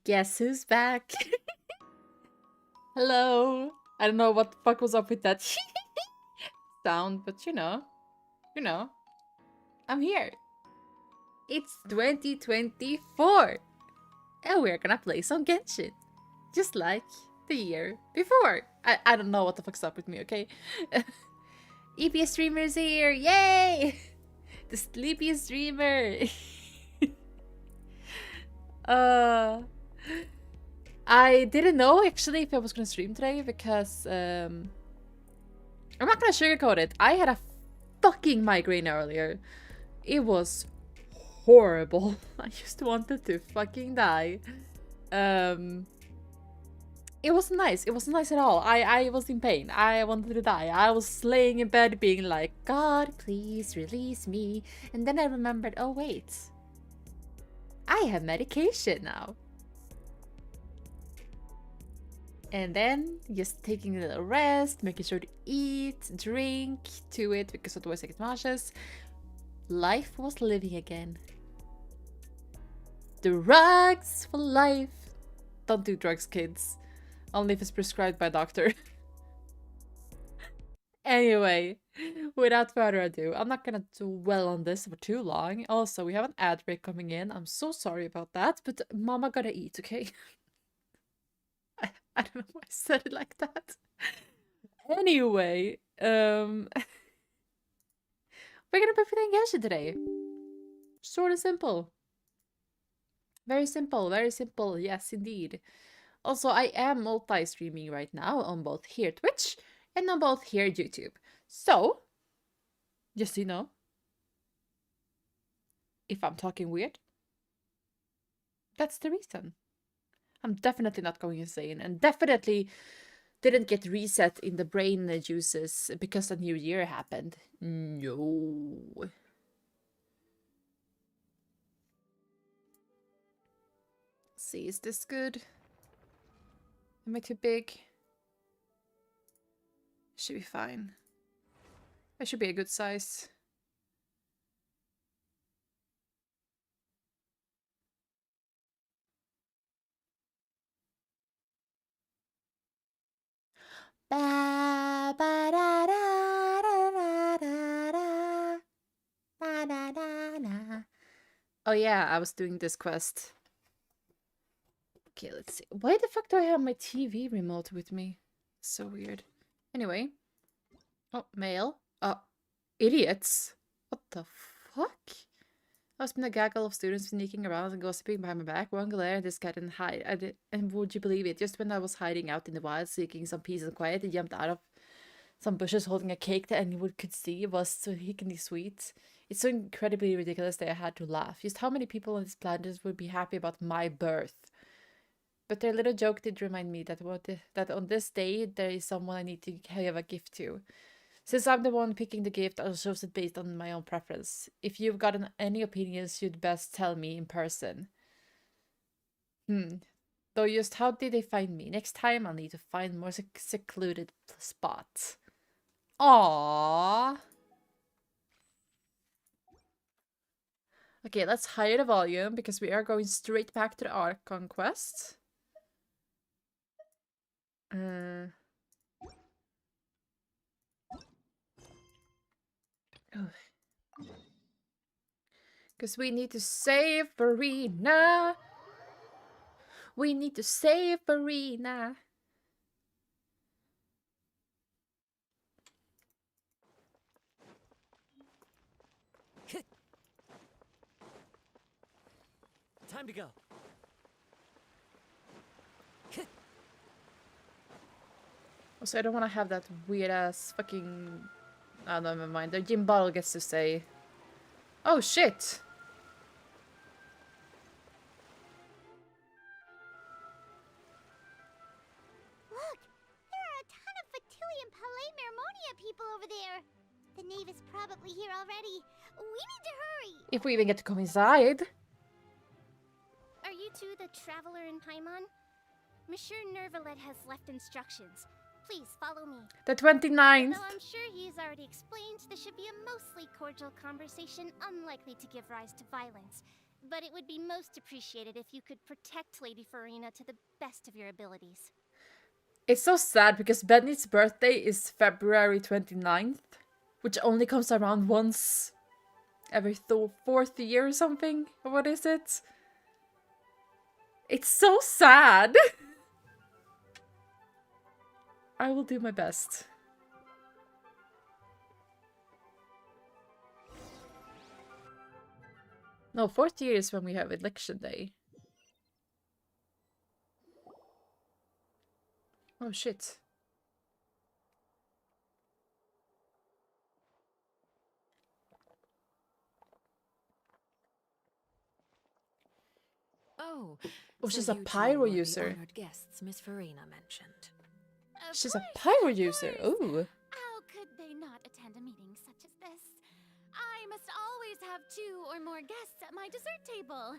Guess who's back? Hello. I don't know what the fuck was up with that sound, but you know, I'm here. It's 2024, and we're gonna play some Genshin, just like the year before. I don't know what the fuck's up with me, okay? EPS streamer's here, yay! The sleepiest streamer. I didn't know actually if I was gonna stream today because I'm not gonna sugarcoat it. I had a fucking migraine earlier. It was horrible. I just wanted to fucking die. It wasn't nice. It wasn't nice at all. I was in pain. I wanted to die. I was laying in bed being like, God, please release me. And then I remembered, oh wait, I have medication now. And then just taking a little rest, making sure to eat, drink to it, because otherwise I get nauseous. Life was living again. Drugs for life. Don't do drugs, kids. Only if it's prescribed by a doctor. Anyway, without further ado, I'm not gonna dwell on this for too long. Also, we have an ad break coming in. I'm so sorry about that, but mama gotta eat, okay? I don't know why I said it like that. Anyway, we're gonna be playing Genshin today. Short and simple. Very simple, yes indeed. Also, I am multi-streaming right now on both here Twitch and on both here YouTube. So, just so you know, if I'm talking weird, that's the reason. I'm definitely not going insane and definitely didn't get reset in the brain juices because the new year happened. No. Let's see, is this good? Am I too big? Should be fine. That should be a good size. Ba ba da da da da da da ba da da da. Oh yeah, I was doing this quest. Okay, let's see. Why the fuck do I have my TV remote with me? So weird. Anyway. Oh, mail. Oh, idiots. What the fuck? I've been a gaggle of students sneaking around and gossiping behind my back. One glare and this cat didn't hide. And would you believe it? Just when I was hiding out in the wild, seeking some peace and quiet, he jumped out of some bushes holding a cake that anyone could see was so hickily sweet. It's so incredibly ridiculous that I had to laugh. Just how many people on this planet would be happy about my birth? But their little joke did remind me that on this day, there is someone I need to give a gift to. Since I'm the one picking the gift, I'll choose it based on my own preference. If you've gotten any opinions, you'd best tell me in person. Though just how did they find me? Next time I'll need to find more secluded spot. Aww. Okay, let's higher the volume because we are going straight back to the Archon quest. Because we need to save Verena. We need to save Verena. Time to go. Also, I don't want to have that weird ass fucking. Oh, no, never mind. The gym bottle gets to say. Oh shit! Look! There are a ton of Factilian Palais Mermonia people over there! The knave is probably here already. We need to hurry! If we even get to come inside. Are you two the traveler in Paimon? Monsieur Nervalet has left instructions. Please follow me. The 29th. Though I'm sure he's already explained, this should be a mostly cordial conversation, unlikely to give rise to violence. but it would be most appreciated if you could protect Lady Farina to the best of your abilities. It's so sad because Benny's birthday is February 29th, which only comes around once every fourth year or something. What is it? It's so sad. I will do my best. No, fourth year is when we have election day. Oh shit. Oh, Oh, so she's a you two pyro were the user. honored guests Miss Farina mentioned. Of She's a course, pyro of user. course. Ooh. How could they not attend a meeting such as this? I must always have 2 or more guests at my dessert table.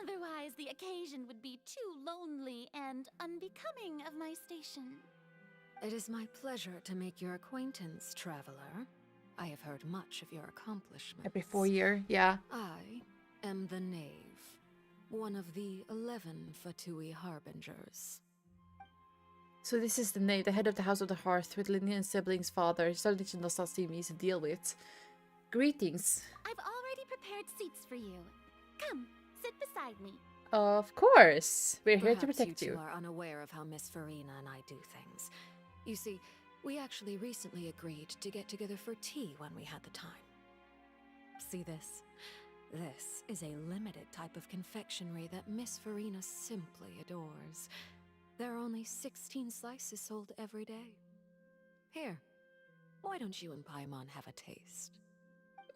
Otherwise, the occasion would be too lonely and unbecoming of my station. It is my pleasure to make your acquaintance, traveler. I have heard much of your accomplishments. Every 4 year, yeah. I am the Knave, one of the 11 Fatui Harbingers. So this is the knave, the head of the House of the Hearth, with lineage siblings, father. Suddenly she does not seem easy to deal with. Greetings. I've already prepared seats for you. Come, sit beside me. Of course. We're here to Perhaps protect you you. two are unaware of how Miss Farina and I do things. You see, we actually recently agreed to get together for tea when we had the time. See this? This is a limited type of confectionery that Miss Farina simply adores. There are only 16 slices sold every day. Here, why don't you and Paimon have a taste?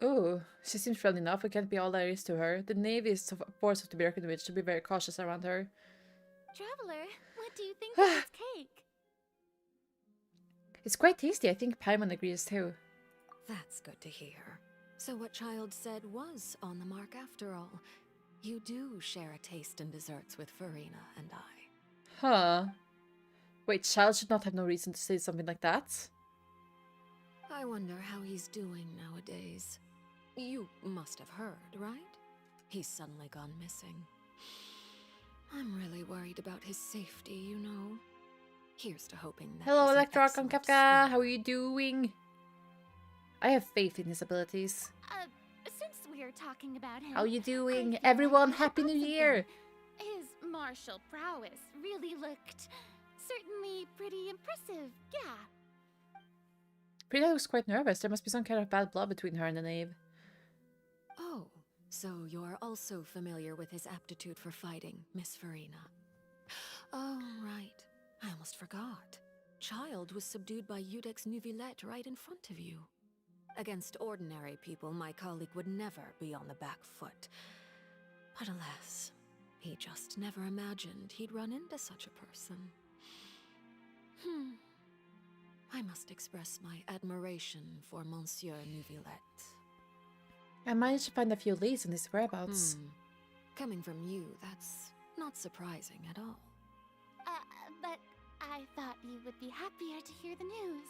Oh, she seems friendly enough. It can't be all there is to her. The knave is a force of to be reckoned with. Should be very cautious around her. Traveler, what do you think of this cake? It's quite tasty. I think Paimon agrees too. That's good to hear. So what Child said was on the mark after all. You do share a taste in desserts with Farina and I. Huh. Wait, Child should not have no reason to say something like that. I wonder how he's doing nowadays. You must have heard, right? He's suddenly gone missing. I'm really worried about his safety, you know. Here's to hoping that Hello, he's an Electro excellent Kafka. swimmer. How are you doing? I have faith in his abilities. Since we're talking about him, How you I doing? feel Everyone, I should Happy add New something. Year! His martial prowess really looked certainly pretty impressive, yeah. Prita looks quite nervous. There must be some kind of bad blood between her and the knave. Oh, so you're also familiar with his aptitude for fighting, Miss Farina. Oh, right. I almost forgot. Child was subdued by Udex Nuvillette right in front of you. Against ordinary people, my colleague would never be on the back foot. But alas, he just never imagined he'd run into such a person. I must express my admiration for Monsieur Nuvillette. I managed to find a few leads on his whereabouts. Coming from you, that's not surprising at all. But I thought you would be happier to hear the news.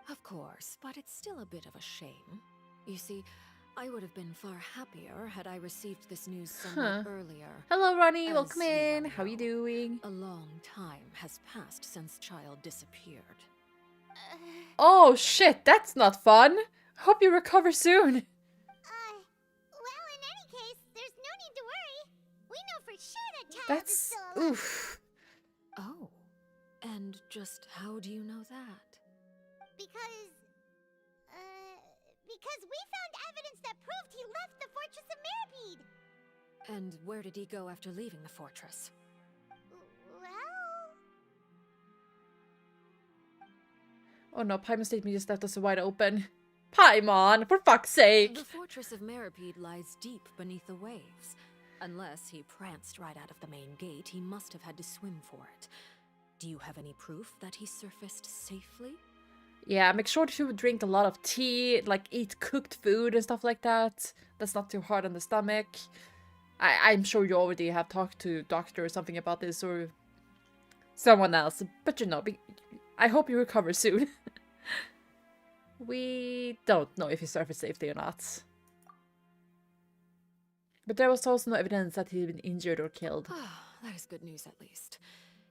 Of course, but it's still a bit of a shame. You see, I would have been far happier had I received this news somewhat earlier. Hello, Ronnie. As Welcome you in. well How you know, doing? A long time has passed since Child disappeared. Oh, shit. That's not fun. Hope you recover soon. Well, in any case, there's no need to worry. We know for sure that Child is That's... still alive. oof. Oh, and just how do you know that? Because we found evidence that proved he left the Fortress of Meripede. And where did he go after leaving the fortress? Well... Oh no, Paimon's statement just left us wide open. Paimon, for fuck's sake. The Fortress of Meripede lies deep beneath the waves. Unless he pranced right out of the main gate, he must have had to swim for it. Do you have any proof that he surfaced safely? Yeah, make sure to drink a lot of tea, like eat cooked food and stuff like that. That's not too hard on the stomach. I'm sure you already have talked to a doctor or something about this, or someone else. But you know, I hope you recover soon. We don't know if he surfaced safely or not. But there was also no evidence that he'd been injured or killed. That is good news at least.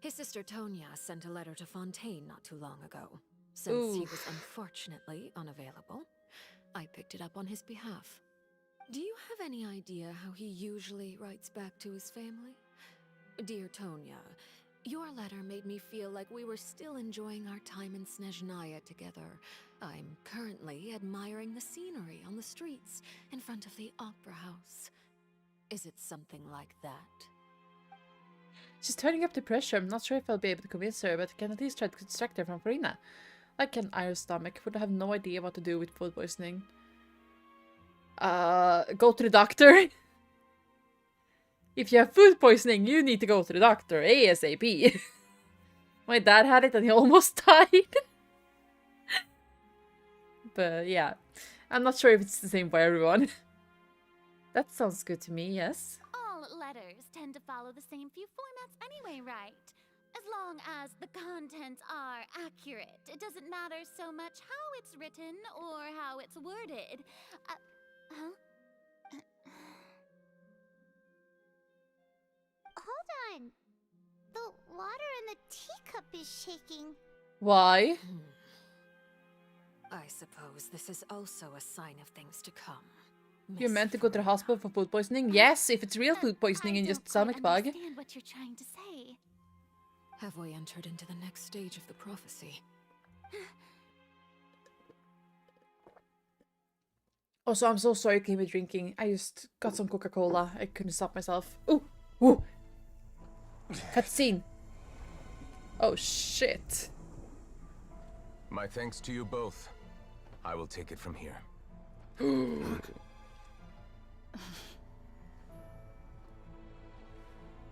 His sister Tonya sent a letter to Fontaine not too long ago. Since he was unfortunately unavailable, I picked it up on his behalf. Do you have any idea how he usually writes back to his family? Dear Tonya, your letter made me feel like we were still enjoying our time in Snezhnaya together. I'm currently admiring the scenery on the streets in front of the opera house. Is it something like that? She's turning up the pressure. I'm not sure if I'll be able to convince her, but I can at least try to distract her from Farina. Like an iron stomach, would have no idea what to do with food poisoning. Go to the doctor. If you have food poisoning, you need to go to the doctor ASAP. My dad had it and he almost died. But yeah, I'm not sure if it's the same for everyone. That sounds good to me, yes. All letters tend to follow the same few formats anyway, right? As long as the contents are accurate, it doesn't matter so much how it's written or how it's worded. Huh? Hold on. The water in the teacup is shaking. Why? I suppose this is also a sign of things to come. You're meant to go to the hospital for food poisoning? Yes, if it's real food poisoning and just stomach bug. I understand what you're trying to say. Have we entered into the next stage of the prophecy? Also, I'm so sorry I came with drinking. I just got some Coca-Cola. I couldn't stop myself. Ooh! Ooh! Cutscene. Oh, shit. My thanks to you both. I will take it from here.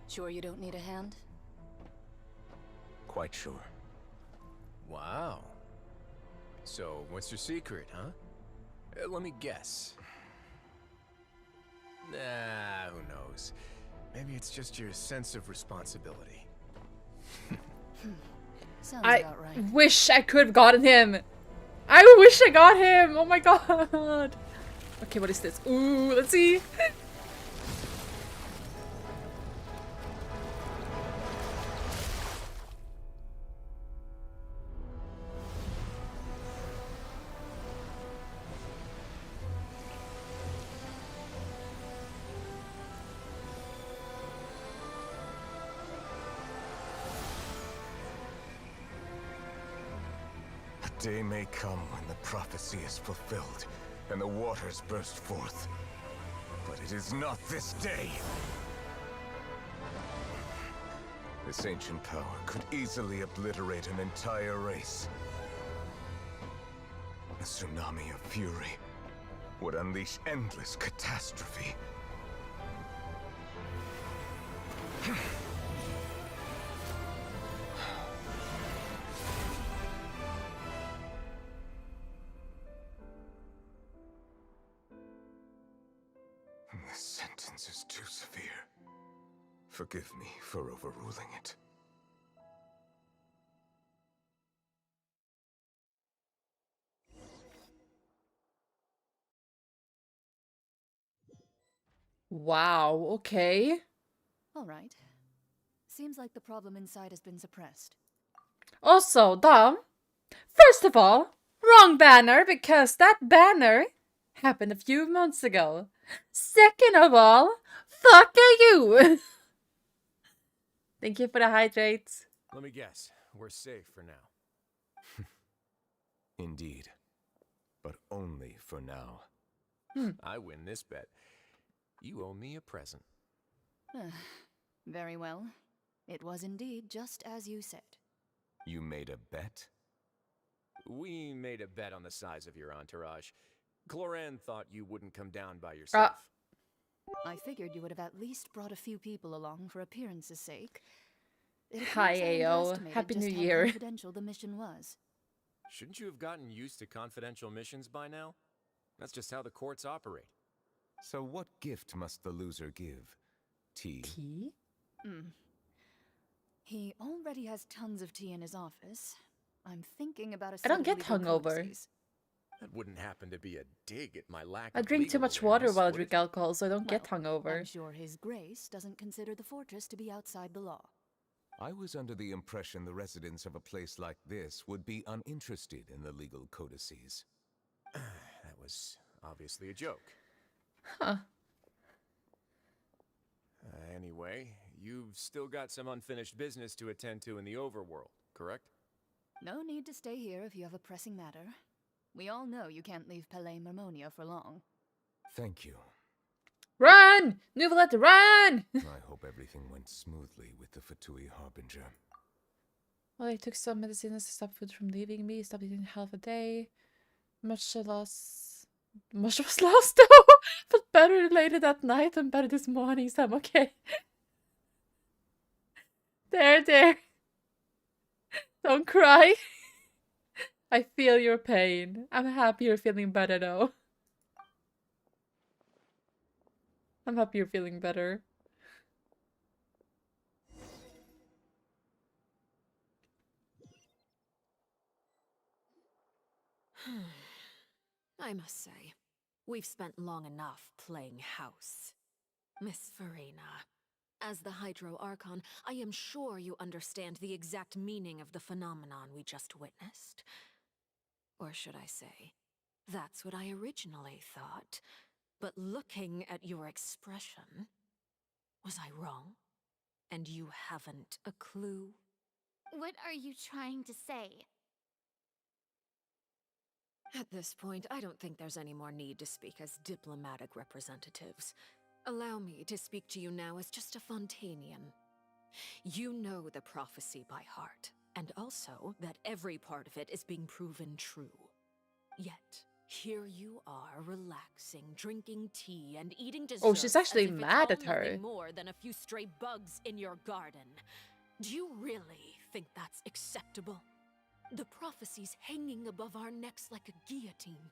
Sure you don't need a hand? Quite sure. Wow. So, what's your secret, huh? Let me guess. Nah, who knows? Maybe it's just your sense of responsibility. Sounds I about right. wish I could have gotten him. I wish I got him. Oh my god. Okay, what is this? Ooh, let's see. A day may come when the prophecy is fulfilled and the waters burst forth. But it is not this day. This ancient power could easily obliterate an entire race. A tsunami of fury would unleash endless catastrophe. This sentence is too severe. Forgive me for overruling it. Wow, okay. All right. Seems like the problem inside has been suppressed. Also, Dom, first of all, wrong banner because that banner happened a few months ago. Second of all, fuck you. Thank you for the hydrates. Let me guess. We're safe for now. Indeed. But only for now. I win this bet. You owe me a present. Very well. It was indeed just as you said. You made a bet? We made a bet on the size of your entourage. Cloran thought you wouldn't come down by yourself. I figured you would have at least brought a few people along for appearance's sake. It Hi, appears I Ayo. underestimated Happy just New how Year. confidential the mission was. Shouldn't you have gotten used to confidential missions by now? That's just how the courts operate. So what gift must the loser give? Tea? Tea? He already has tons of tea in his office. I'm thinking about a I don't set get of legal hungover. codices. That wouldn't happen to be a dig at my lack I of drink too legal much water awareness, while I would drink it? alcohol, so I don't get Well, hungover. I'm sure His Grace doesn't consider the fortress to be outside the law. I was under the impression the residents of a place like this would be uninterested in the legal codices. That was obviously a joke. Huh. Anyway, you've still got some unfinished business to attend to in the overworld, correct? No need to stay here if you have a pressing matter. We all know you can't leave Palais Mermonia for long. Thank you. Run! Nuvalet, run! I hope everything went smoothly with the Fatui Harbinger. Well, I took some medicines to stop food from leaving me. Stopped eating half a day. Much was lost though. But better later that night than better this morning, so I'm okay. There. Don't cry. I feel your pain. I'm happy you're feeling better though. I'm happy you're feeling better. I must say, we've spent long enough playing house. Miss Farina, as the Hydro Archon, I am sure you understand the exact meaning of the phenomenon we just witnessed. Or should I say, that's what I originally thought. But looking at your expression, was I wrong? And you haven't a clue? What are you trying to say? At this point, I don't think there's any more need to speak as diplomatic representatives. Allow me to speak to you now as just a Fontanian. You know the prophecy by heart, and also that every part of it is being proven true. Yet, here you are relaxing, drinking tea, and eating desserts. Oh, she's actually as if mad it's at all her. nothing more than a few stray bugs in your garden. Do you really think that's acceptable? The prophecy's hanging above our necks like a guillotine.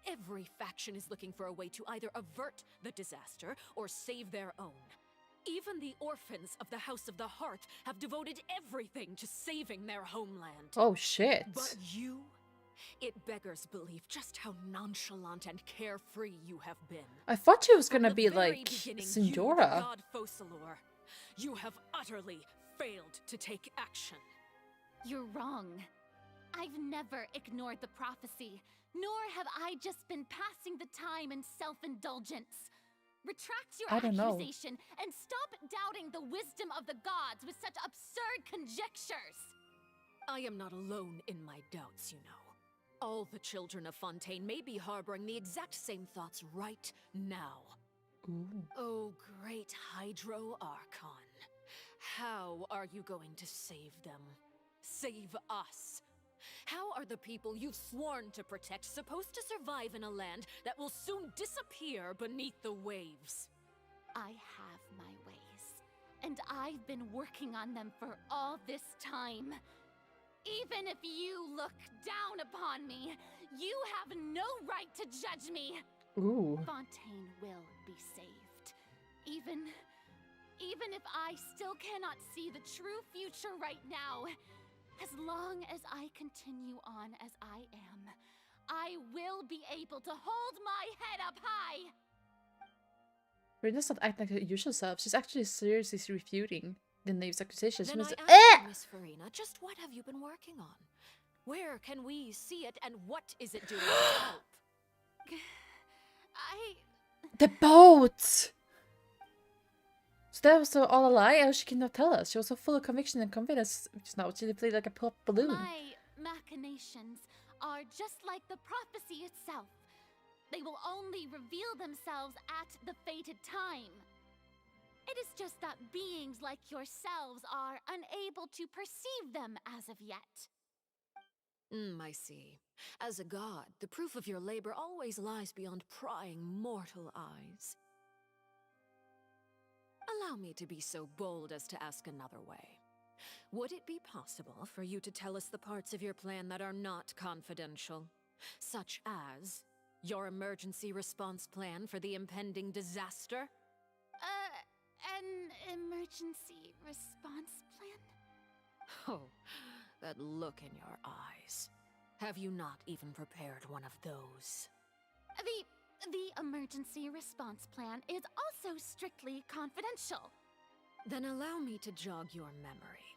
Every faction is looking for a way to either avert the disaster or save their own. Even the orphans of the House of the Hearth have devoted everything to saving their homeland. Oh shit. But you? It beggars belief just how nonchalant and carefree you have been. I thought she was From gonna the be very like beginning, you, the Sindora. god Focalor, you have utterly failed to take action. You're wrong. I've never ignored the prophecy, nor have I just been passing the time in self-indulgence. Retract your I don't know. accusation and stop doubting the wisdom of the gods with such absurd conjectures. I am not alone in my doubts, you know. All the children of Fontaine may be harboring the exact same thoughts right now. Ooh. Oh, great Hydro Archon. How are you going to save them? Save us? How are the people you've sworn to protect supposed to survive in a land that will soon disappear beneath the waves? I have my ways, and I've been working on them for all this time. Even if you look down upon me, you have no right to judge me. Ooh. Fontaine will be saved. Even if I still cannot see the true future right now, as long as I continue on as I am, I will be able to hold my head up high. Rina's not acting like her usual self. She's actually seriously refuting the knave's accusations. Then Miss- I ask you, Miss Farina, just what have you been working on? Where can we see it, and what is it doing to help? The boat! So that was all a lie? How she cannot tell us? She was so full of conviction and confidence just now. She played like a pop balloon. My machinations are just like the prophecy itself. They will only reveal themselves at the fated time. It is just that beings like yourselves are unable to perceive them as of yet. I see. As a god, the proof of your labor always lies beyond prying mortal eyes. Allow me to be so bold as to ask another way. Would it be possible for you to tell us the parts of your plan that are not confidential? Such as your emergency response plan for the impending disaster? An emergency response plan? Oh, that look in your eyes. Have you not even prepared one of those? The emergency response plan is also strictly confidential. Then allow me to jog your memory.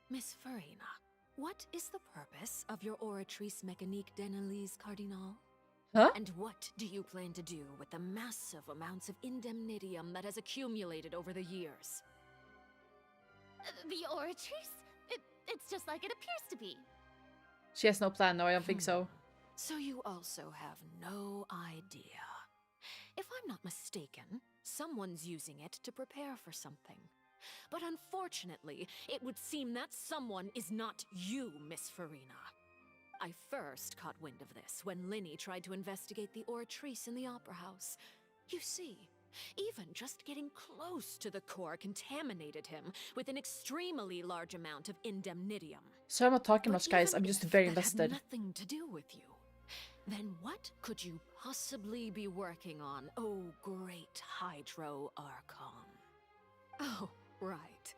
Miss Farina, what is the purpose of your Oratrice Mécanique d'Analyse Cardinal? Huh? And what do you plan to do with the massive amounts of indemnitium that has accumulated over the years? The Oratrice? It's just like it appears to be. She has no plan. No, I don't think so. So you also have no idea. If I'm not mistaken, someone's using it to prepare for something. But unfortunately, it would seem that someone is not you, Miss Farina. I first caught wind of this when Linny tried to investigate the Oratrice in the Opera House. You see, even just getting close to the core contaminated him with an extremely large amount of indemnitium. So I'm not talking much, guys. I'm even just if very that invested. had nothing to do with you, then what could you possibly be working on, oh great Hydro Archon? Oh, right.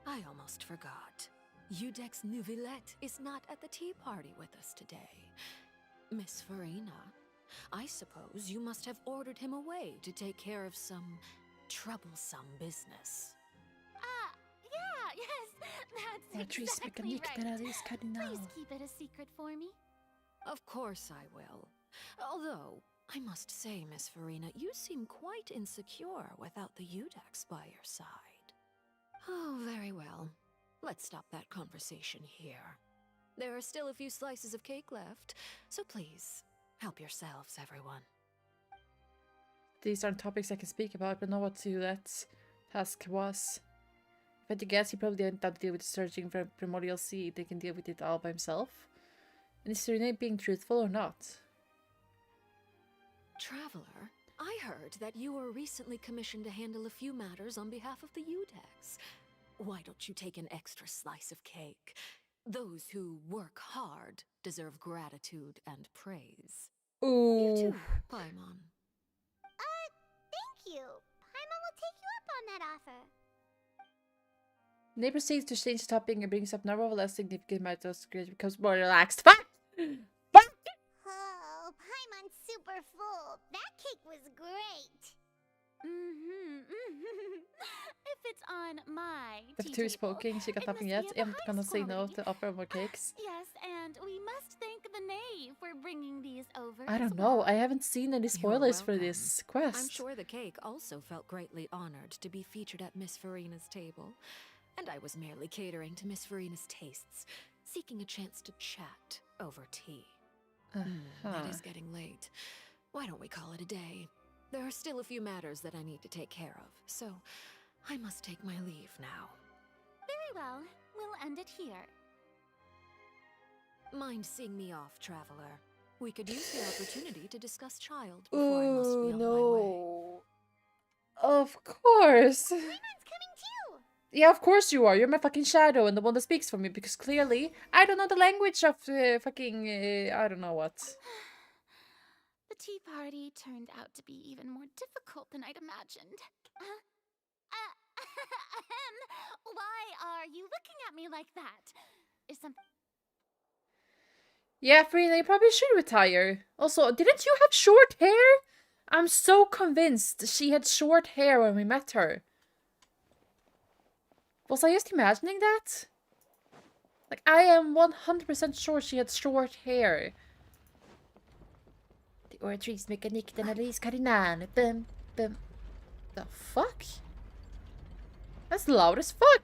I almost forgot. Udex Nouvillette is not at the tea party with us today. Miss Farina, I suppose you must have ordered him away to take care of some troublesome business. Yeah, yes, that's Oratrice exactly Mécanique right. d'Analyse Cardinal. Please keep it a secret for me. Of course I will. Although, I must say, Miss Farina, you seem quite insecure without the Udex by your side. Oh, very well. Let's stop that conversation here. There are still a few slices of cake left, so please, help yourselves, everyone. These aren't topics I can speak about, but know what to that task was. If I had to guess, he probably didn't have to deal with searching for Primordial Seed. They can deal with it all by himself. And is Serena being truthful or not? Traveler, I heard that you were recently commissioned to handle a few matters on behalf of the Udex. Why don't you take an extra slice of cake? Those who work hard deserve gratitude and praise. You Ooh. too, Paimon. Thank you. Paimon will take you up on that offer. Nate proceeds to change the topic and brings up nevertheless significant matters. Becomes more relaxed. Fuck! Fuck! Oh, Paimon's super full. That cake was great. If it's on my The tea two is table, poking. She got it nothing must yet. be of I'm the gonna highest say no quality. to offer more cakes. Yes, and we must thank the knave for bringing these over. I as don't know. well. I haven't seen any You're spoilers for welcome. this quest. I'm sure the cake also felt greatly honored to be featured at Miss Farina's table. And I was merely catering to Miss Farina's tastes, seeking a chance to chat over tea. It is getting late. Why don't we call it a day? There are still a few matters that I need to take care of, so I must take my leave now. Very well. We'll end it here. Mind seeing me off, traveler? We could use the opportunity to discuss child before I must be on my way. no. Of course. Paimon's coming too. Yeah, of course you are. You're my fucking shadow and the one that speaks for me because clearly I don't know the language of I don't know what. The tea party turned out to be even more difficult than I'd imagined. Why are you looking at me like that? Is something... Yeah, Farina, you probably should retire. Also, didn't you have short hair? I'm so convinced she had short hair when we met her. Was I just imagining that? Like, I am 100% sure she had short hair. The Oratrice Mécanique d'Analyse Cardinal. Bum, bum. The fuck? That's loud as fuck.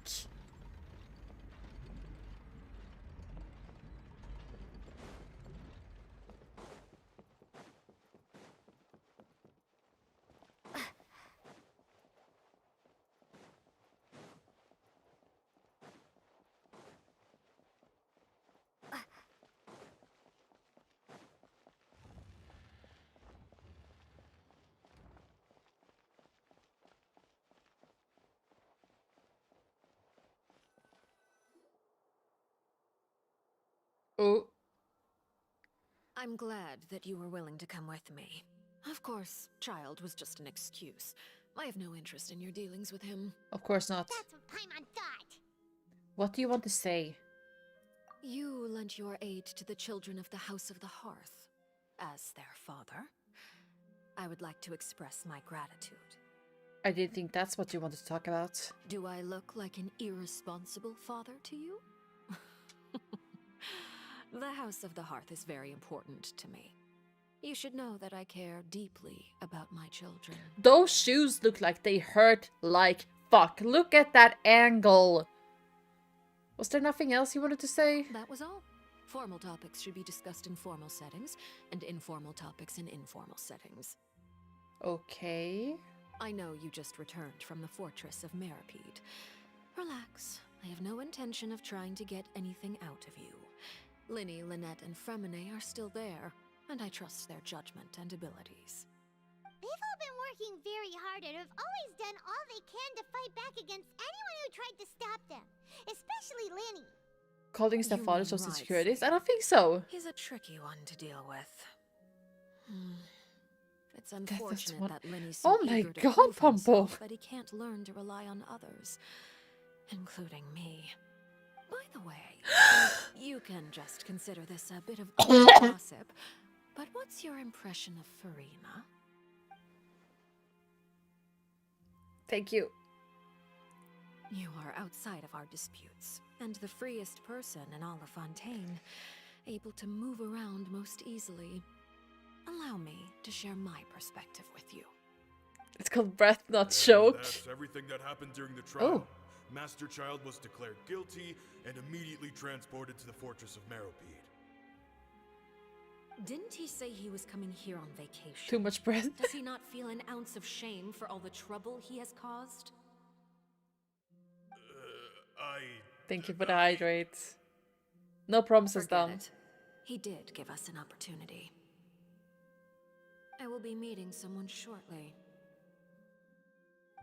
Oh. I'm glad that you were willing to come with me. Of course, child was just an excuse. I have no interest in your dealings with him. Of course not. That's what Paimon thought. What do you want to say? You lent your aid to the children of the House of the Hearth. As their father, I would like to express my gratitude. I didn't think that's what you wanted to talk about. Do I look like an irresponsible father to you? The House of the Hearth is very important to me. You should know that I care deeply about my children. Those shoes look like they hurt like fuck. Look at that angle. Was there nothing else you wanted to say? That was all. Formal topics should be discussed in formal settings, and informal topics in informal settings. Okay. I know you just returned from the fortress of Meripede. Relax. I have no intention of trying to get anything out of you. Linny, Lynette, and Fremine are still there, and I trust their judgment and abilities. They've all been working very hard and have always done all they can to fight back against anyone who tried to stop them. Especially Linny. Calling You stepfather mean social right, securities? I Sadie. don't think so. He's a tricky one to deal with. It's one- unfortunate that Linny's Oh so my eager to God, prove himself Pumpo. that he can't learn to rely on others, including me. By the way, you can just consider this a bit of gossip, but what's your impression of Furina? Thank you. You are outside of our disputes, and the freest person in all of Fontaine, able to move around most easily. Allow me to share my perspective with you. It's called breath, not And choke. that's everything that happened during the trial. Oh. Master Child was declared guilty and immediately transported to the fortress of Meripede. Didn't he say he was coming here on vacation? Too much breath. Does he not feel an ounce of shame for all the trouble he has caused? Thank you for the hydrate. No promises Forget done. it. He did give us an opportunity. I will be meeting someone shortly.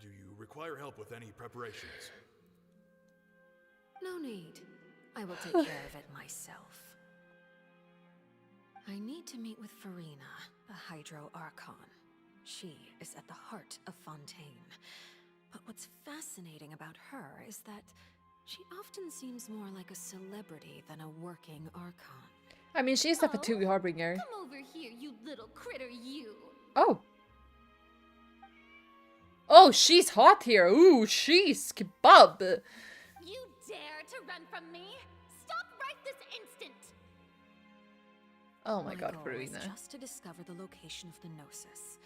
Do you require help with any preparations? No need. I will take care of it myself. I need to meet with Furina, the Hydro Archon. She is at the heart of Fontaine. But what's fascinating about her is that she often seems more like a celebrity than a working Archon. I mean, she's a Oh, Fatugi Harbinger. Come over here, you little critter, you. Oh. Oh, she's hot here. Ooh, she's kebab. You dare to run from me? Stop right this instant! Oh my god, goal was Farina. just to discover the location of the Gnosis.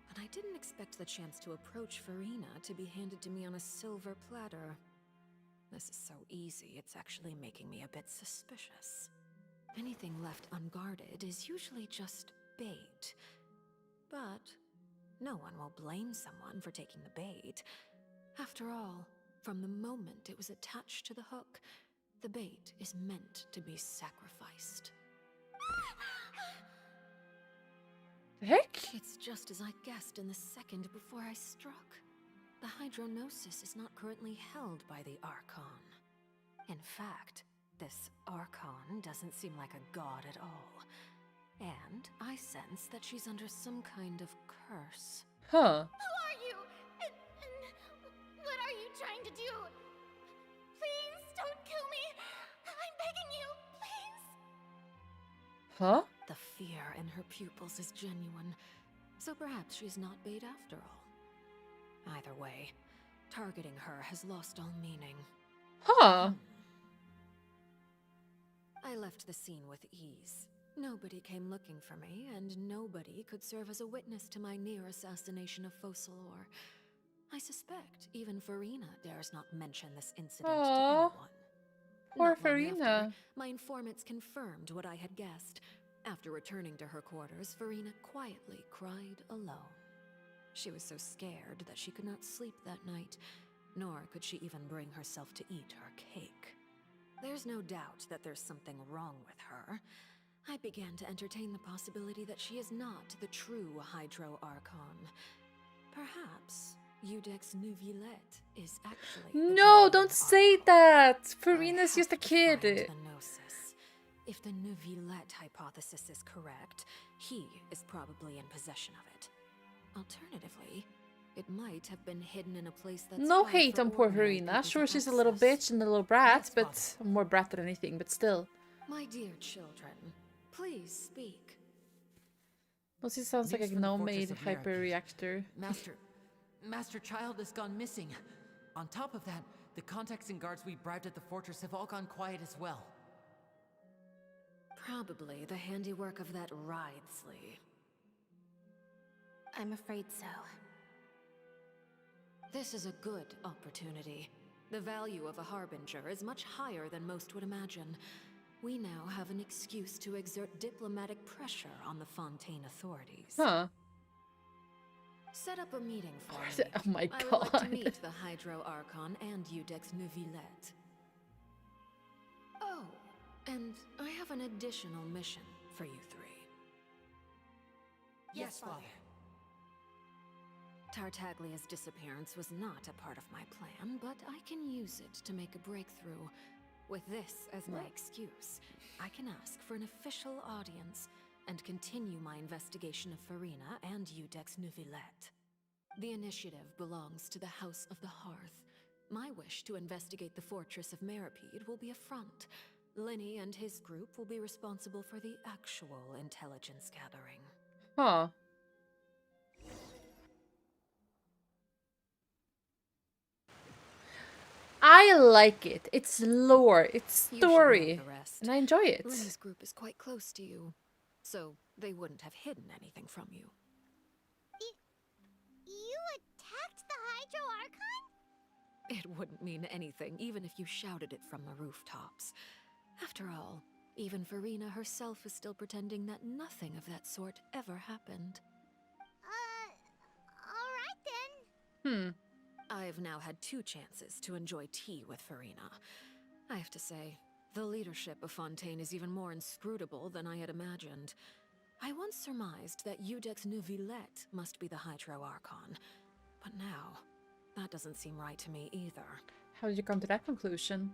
But I didn't expect the chance to approach Furina to be handed to me on a silver platter. This is so easy, it's actually making me a bit suspicious. Anything left unguarded is usually just bait. But no one will blame someone for taking the bait. After all, from the moment it was attached to the hook, the bait is meant to be sacrificed. The heck? It's just as I guessed in the second before I struck. The Hydronosis is not currently held by the Archon. In fact, this Archon doesn't seem like a god at all. And I sense that she's under some kind of curse. Huh. Who are you? And what are you trying to do? Please don't kill me. I'm begging you, please. Huh? The fear in her pupils is genuine, so perhaps she's not bait after all. Either way, targeting her has lost all meaning. Huh. I left the scene with ease. Nobody came looking for me, and nobody could serve as a witness to my near assassination of Focalor. I suspect even Furina dares not mention this incident to Aw. anyone. Poor Not long Furina. after, my informants confirmed what I had guessed. After returning to her quarters, Furina quietly cried alone. She was so scared that she could not sleep that night, nor could she even bring herself to eat her cake. There's no doubt that there's something wrong with her. I began to entertain the possibility that she is not the true Hydro Archon. Perhaps Eudex Neuvillette is actually the No, genuine don't say Archon. that. I Farina's just a have to find kid. the Gnosis. If the Neuvillette hypothesis is correct, he is probably in possession of it. Alternatively, it might have been hidden in a place that's No hard hate for on poor ordinary Farina. people Sure, to she's a little access. bitch and a little brat, That's but more brat than anything, but still. My dear children, please speak. Mostly sounds like News a from the no-made Fortress of hyper Meropes. reactor. Master Child has gone missing. On top of that, the contacts and guards we bribed at the fortress have all gone quiet as well. Probably the handiwork of that Writhsley. I'm afraid so. This is a good opportunity. The value of a harbinger is much higher than most would imagine. We now have an excuse to exert diplomatic pressure on the Fontaine authorities. Huh. Set up a meeting for me. Oh my I would like to god. meet the Hydro Archon and Udex Neuvillette. Oh, and I have an additional mission for you three. Yes, Father. Tartaglia's disappearance was not a part of my plan, but I can use it to make a breakthrough. With this as my excuse, I can ask for an official audience and continue my investigation of Farina and Udex Neuvillette. The initiative belongs to the House of the Hearth. My wish to investigate the fortress of Meropide will be a front. Linny and his group will be responsible for the actual intelligence gathering. Huh. I like it. It's lore, it's You should know story, the rest. and I enjoy it. Linny's group is quite close to you, so they wouldn't have hidden anything from you. You attacked the Hydro Archon? It wouldn't mean anything, even if you shouted it from the rooftops. After all, even Farina herself is still pretending that nothing of that sort ever happened. Alright then. I've now had 2 chances to enjoy tea with Farina. I have to say, the leadership of Fontaine is even more inscrutable than I had imagined. I once surmised that Udex Neuvillette must be the Hydro Archon, but now, that doesn't seem right to me either. How did you come to that conclusion?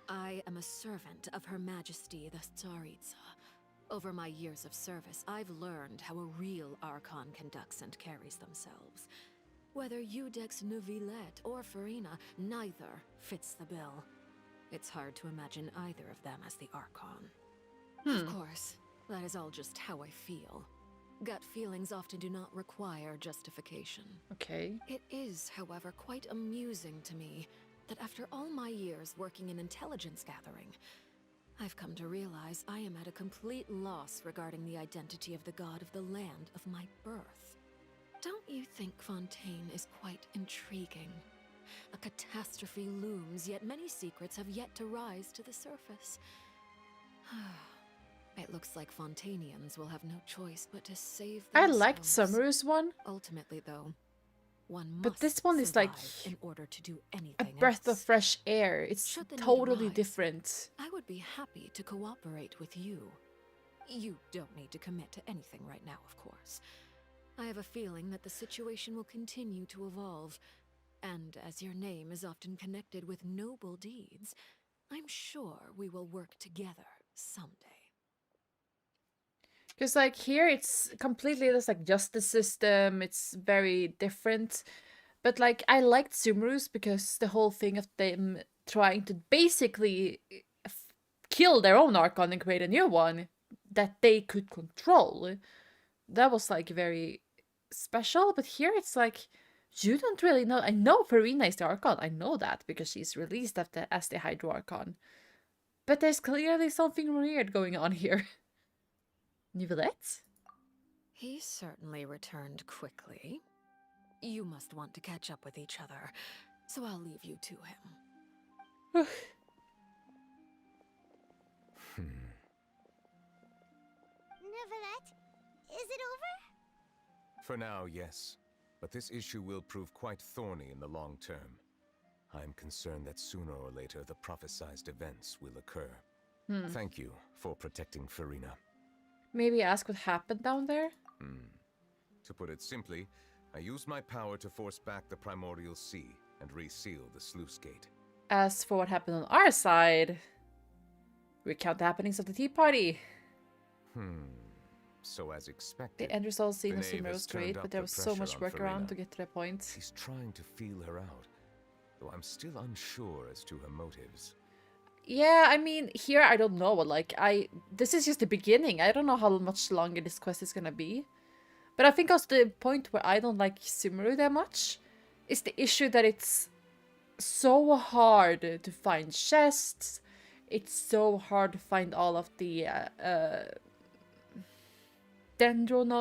I am a servant of Her Majesty the Tsaritsa. Over my years of service, I've learned how a real Archon conducts and carries themselves. Whether Udex Neuvillette or Farina, neither fits the bill. It's hard to imagine either of them as the Archon. Of course, that is all just how I feel. Gut feelings often do not require justification. Okay. It is, however, quite amusing to me that after all my years working in intelligence gathering, I've come to realize I am at a complete loss regarding the identity of the god of the land of my birth. Don't you think Fontaine is quite intriguing? A catastrophe looms, yet many secrets have yet to rise to the surface. It looks like Fontainians will have no choice but to save I themselves. liked Summer's one. Ultimately, though, one must But this one is like survive in order to do a anything breath else. of fresh air. It's Should the need totally arise, different. I would be happy to cooperate with you. You don't need to commit to anything right now, of course. I have a feeling that the situation will continue to evolve, and as your name is often connected with noble deeds, I'm sure we will work together someday. Because like here it's completely just like justice system, it's very different. But like I liked Sumeru's because the whole thing of them trying to basically kill their own Archon and create a new one that they could control. That was like very special, but here it's like you don't really know. I know Farina is the Archon, I know that because she's released as the Hydro Archon. But there's clearly something weird going on here. Neuvillette? He certainly returned quickly. You must want to catch up with each other, so I'll leave you to him. Neuvillette, is it over? For now, yes. But this issue will prove quite thorny in the long term. I'm concerned that sooner or later the prophesized events will occur. Thank you for protecting Farina. Maybe ask what happened down there? To put it simply, I used my power to force back the Primordial Sea and reseal the sluice gate. As for what happened on our side, recount the happenings of the Tea Party. So as expected, The end result scene of the knave Sumeru has was great, turned up but there the was so much pressure on workaround Farina. to get to that point. He's trying to feel her out, though I'm still unsure as to her motives. Yeah, I mean, here I don't know. Like, this is just the beginning. I don't know how much longer this quest is gonna be. But I think also the point where I don't like Sumeru that much is the issue that it's so hard to find chests. It's so hard to find all of the dendro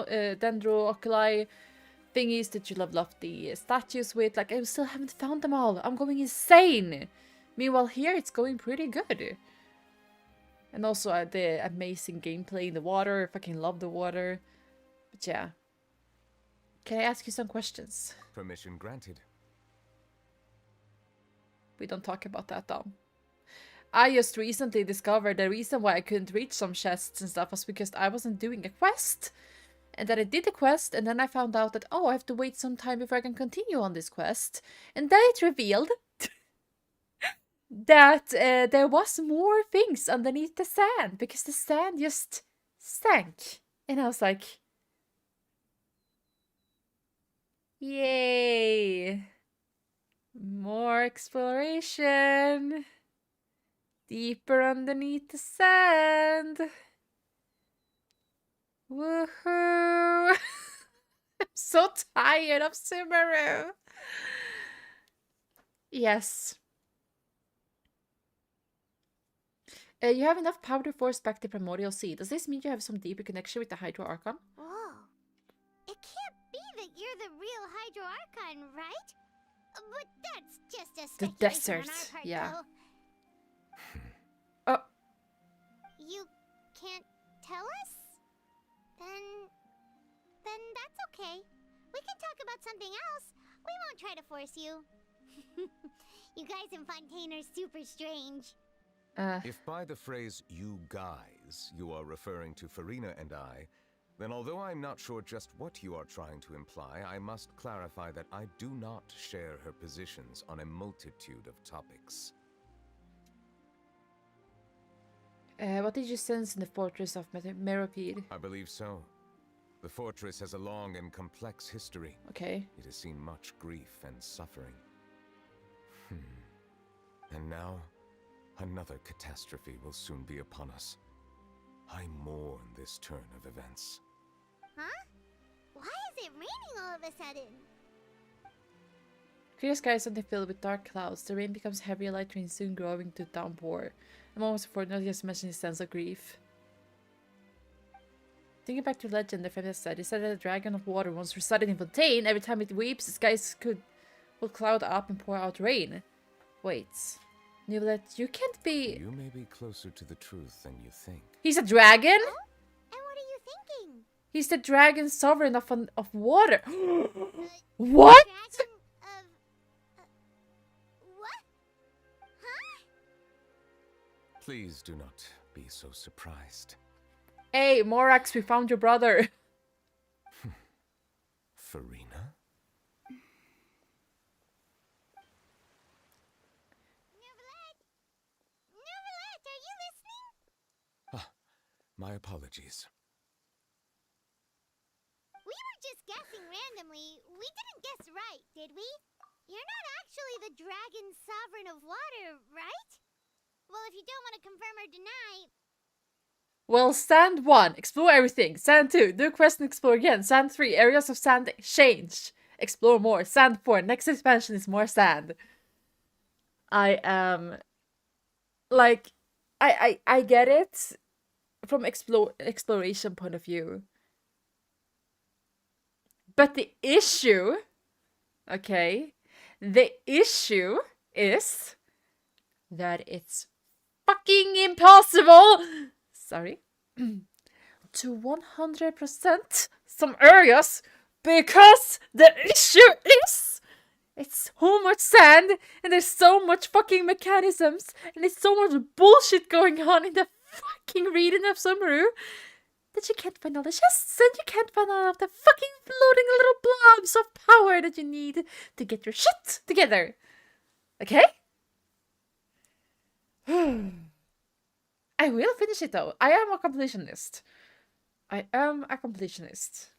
thingies that you level up the statues with. Like, I still haven't found them all. I'm going insane. Meanwhile, here it's going pretty good. And also the amazing gameplay in the water. I fucking love the water. But yeah. Can I ask you some questions? Permission granted. We don't talk about that though. I just recently discovered the reason why I couldn't reach some chests and stuff was because I wasn't doing a quest. And then I did the quest, and then I found out that, oh, I have to wait some time before I can continue on this quest. And then it revealed that there was more things underneath the sand, because the sand just sank. And I was like, yay! More exploration! Deeper underneath the sand! Woohoo! I'm so tired of Sumeru! Yes. You have enough power to force back the Primordial Sea. Does this mean you have some deeper connection with the Hydro Archon? Whoa. It can't be that you're the real Hydro Archon, right? But that's just a The speculation desert, on our part, yeah. though. Oh. You can't tell us? Then that's okay. We can talk about something else. We won't try to force you. You guys in Fontaine are super strange. If by the phrase "you guys" you are referring to Furina and I, then although I'm not sure just what you are trying to imply, I must clarify that I do not share her positions on a multitude of topics. What did you sense in the fortress of Meropide? I believe so. The fortress has a long and complex history. Okay. It has seen much grief and suffering. And now, another catastrophe will soon be upon us. I mourn this turn of events. Huh? Why is it raining all of a sudden? Clear skies suddenly filled with dark clouds. The rain becomes heavier, lighter, and soon growing to downpour. A moment before, not just mention his sense of grief. Thinking back to legend, the friend said that a dragon of water once resided in Fontaine. Every time it weeps, the skies will cloud up and pour out rain. Wait. Niblette, you can't be... You may be closer to the truth than you think. He's a dragon? Oh? And what are you thinking? He's the dragon sovereign of water. What? Dragon of... what? Huh? Please do not be so surprised. Hey, Morax, we found your brother. Furina? Neverlet, are you listening? My apologies. We were just guessing randomly. We didn't guess right, did we? You're not actually the dragon sovereign of water, right? Well, if you don't want to confirm or deny... Well, Sand 1, explore everything. Sand 2, do quest and explore again. Sand 3, areas of sand change. Explore more. Sand 4, next expansion is more sand. I am... like, I get it from exploration point of view. But the issue, okay, the issue is that it's fucking impossible, sorry, to 100% some areas, because the issue is it's so much sand and there's so much fucking mechanisms and there's so much bullshit going on in the fucking region of Sumeru that you can't find all the chests and you can't find all of the fucking floating little blobs of power that you need to get your shit together. Okay? I will finish it though. I am a completionist. I am a completionist.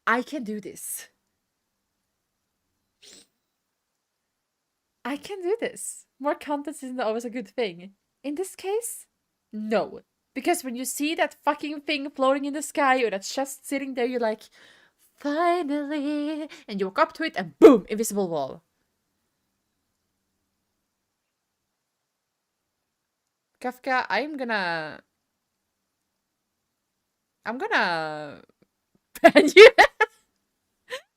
I can do this. I can do this. More content isn't always a good thing. In this case, no. Because when you see that fucking thing floating in the sky or that chest sitting there, you're like, finally. And you walk up to it and boom, invisible wall. Kafka, I'm gonna ban you.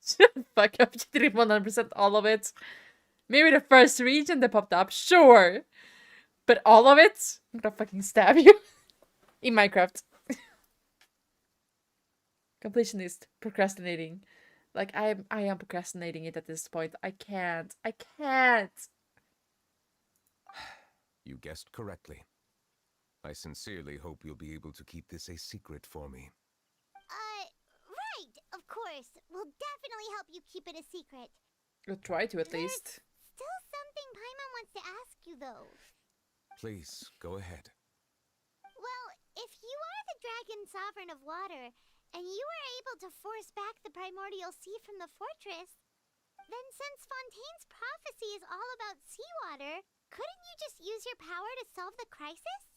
Shut the fuck up. You did 100% all of it. Maybe the first region that popped up, sure. But all of it? I'm gonna fucking stab you. In Minecraft. Completionist. Procrastinating. Like, I am procrastinating it at this point. I can't. You guessed correctly. I sincerely hope you'll be able to keep this a secret for me. Right, of course. We'll definitely help you keep it a secret. We'll try to at least. Still something Paimon wants to ask you, though. Please, go ahead. Well, if you are the Dragon Sovereign of Water, and you were able to force back the Primordial Sea from the fortress, then since Fontaine's prophecy is all about seawater, couldn't you just use your power to solve the crisis?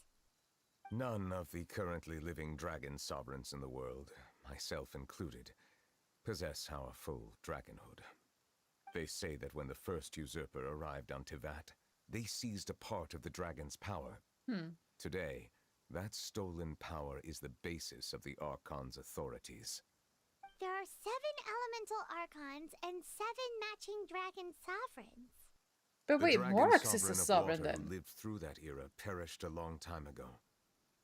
None of the currently living dragon sovereigns in the world, myself included, possess our full dragonhood. They say that when the first usurper arrived on Tivat, they seized a part of the dragon's power. Today, that stolen power is the basis of the Archon's authorities. There are 7 elemental Archons and 7 matching dragon sovereigns. But wait, Morax is the sovereign water then. who lived through that era perished a long time ago.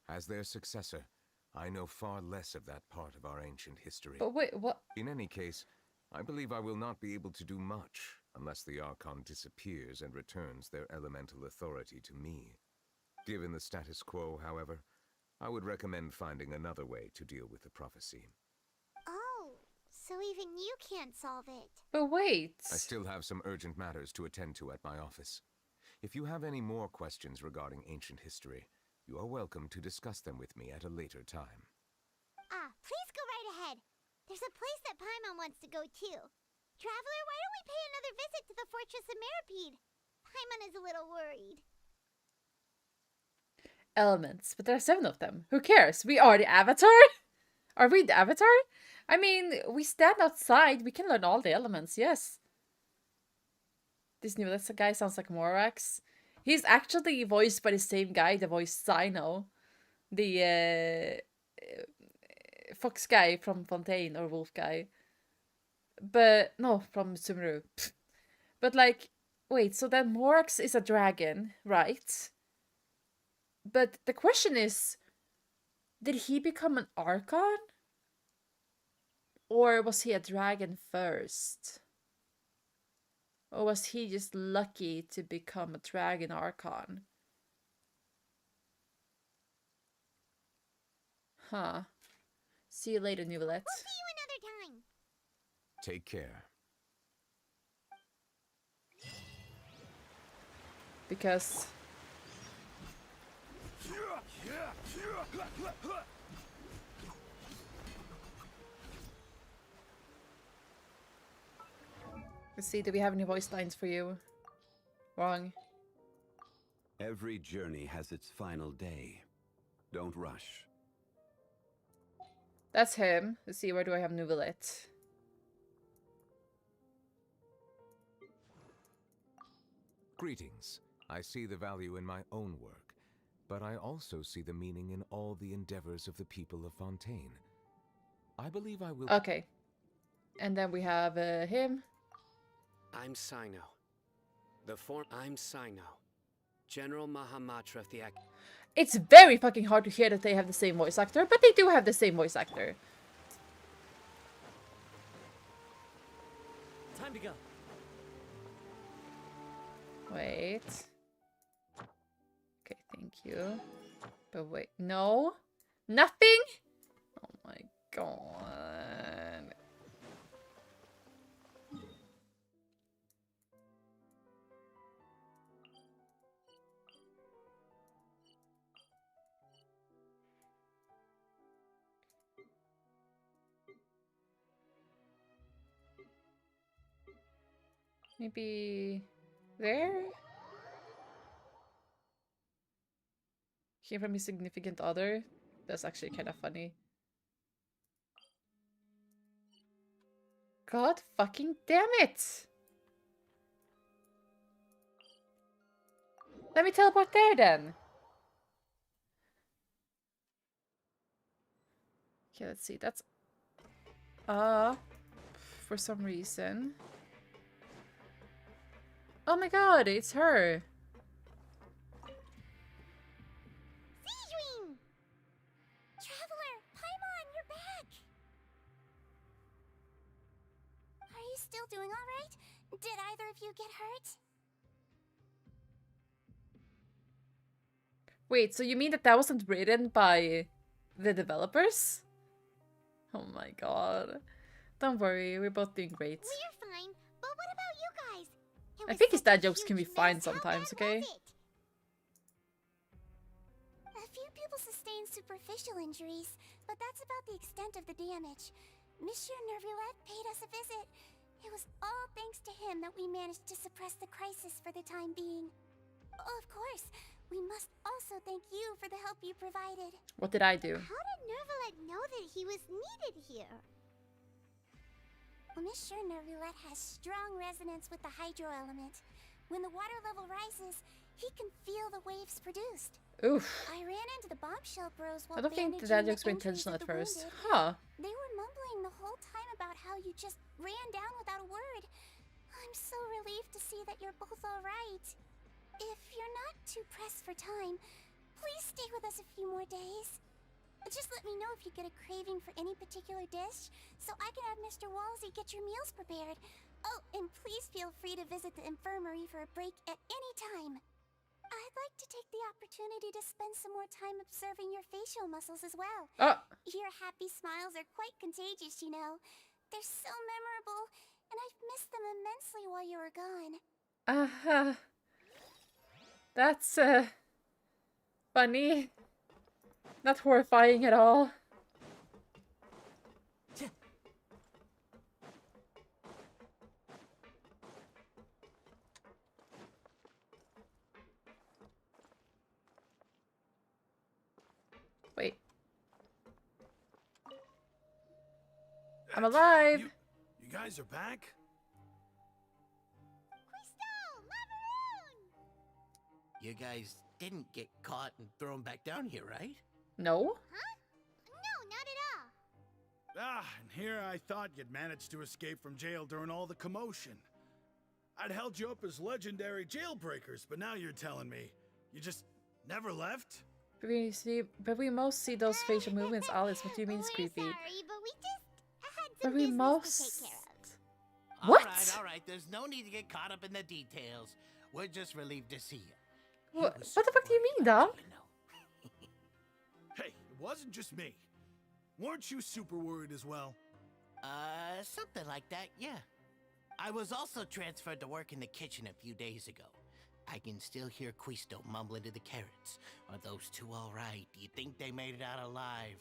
As their successor, I know far less of that part of our ancient history. But wait, what? In any case, I believe I will not be able to do much unless the Archon disappears and returns their elemental authority to me. Given the status quo, however, I would recommend finding another way to deal with the prophecy. Oh, so even you can't solve it. But wait. I still have some urgent matters to attend to at my office. If you have any more questions regarding ancient history, you are welcome to discuss them with me at a later time. Please go right ahead. There's a place that Paimon wants to go too. Traveler, why don't we pay another visit to the Fortress of Meropide? Paimon is a little worried. Elements, but there are 7 of them. Who cares? We are the Avatar? Are we the Avatar? I mean, we stand outside. We can learn all the elements, yes. This new guy sounds like Morax. He's actually voiced by the same guy that voiced Sino. The fox guy from Fontaine, or wolf guy. But, no, from Sumeru. But like, wait, so then Morax is a dragon, right? But the question is, did he become an Archon? Or was he a dragon first? Or was he just lucky to become a dragon Archon? Huh. See you later, Nuvolette. We'll see you another time. Take care. Because... Let's see, do we have any voice lines for you? Wrong. Every journey has its final day. Don't rush. That's him. Let's see, where do I have Nuvolette? Greetings. I see the value in my own work, but I also see the meaning in all the endeavors of the people of Fontaine. I believe I will... Okay. And then we have him. I'm Sino. I'm Sino. General Mahamatra of the It's very fucking hard to hear that they have the same voice actor, but they do have the same voice actor. Time to go. Wait. Okay, thank you. But wait, no? Nothing? Oh my god. Maybe... There? Hear from his significant other? That's actually kind of funny. God fucking damn it! Let me teleport there then. Okay, let's see. That's for some reason. Oh my god, it's her. Seedwing! Traveler, Paimon, you're back! Are you still doing alright? Did either of you get hurt? Wait, so you mean that wasn't written by the developers? Oh my god. Don't worry, we're both doing great. We're fine, but what about you guys? I think his dad jokes can be fine sometimes, okay? A few people sustained superficial injuries, but that's about the extent of the damage. Monsieur Nervillette paid us a visit. It was all thanks to him that we managed to suppress the crisis for the time being. Of course, we must also thank you for the help you provided. What did I do? How did Nervillette know that he was needed here? Well, Monsieur Nervillette has strong resonance with the hydro element. When the water level rises, he can feel the waves produced. Oof. I ran into the bombshell bros while I don't think the bandaging dad jokes were the injuries intentional of at the first. wounded. Huh. They were mumbling the whole time about how you just ran down without a word. I'm so relieved to see that you're both alright. If you're not too pressed for time, please stay with us a few more days. Just let me know if you get a craving for any particular dish, so I can have Mr. Walsey get your meals prepared. Oh, and please feel free to visit the infirmary for a break at any time. I'd like to take the opportunity to spend some more time observing your facial muscles as well. Your happy smiles are quite contagious, you know. They're so memorable, and I've missed them immensely while you were gone. That's, funny. Not horrifying at all. Wait. I'm alive! You guys are back? You guys didn't get caught and thrown back down here, right? No? Huh? No, not at all. Ah, and here I thought you'd managed to escape from jail during all the commotion. I'd held you up as legendary jailbreakers, but now you're telling me you just never left? But we most see those facial movements, Alice. What do you mean it's creepy? Sorry, but we just had But some we business most... to take care of. What? All right. There's no need to get caught up in the details. We're just relieved to see you. What the fuck do you mean, Dom? Hey, it wasn't just me. Weren't you super worried as well? Something like that, yeah. I was also transferred to work in the kitchen a few days ago. I can still hear Quisto mumbling to the carrots. Are those two all right? Do you think they made it out alive?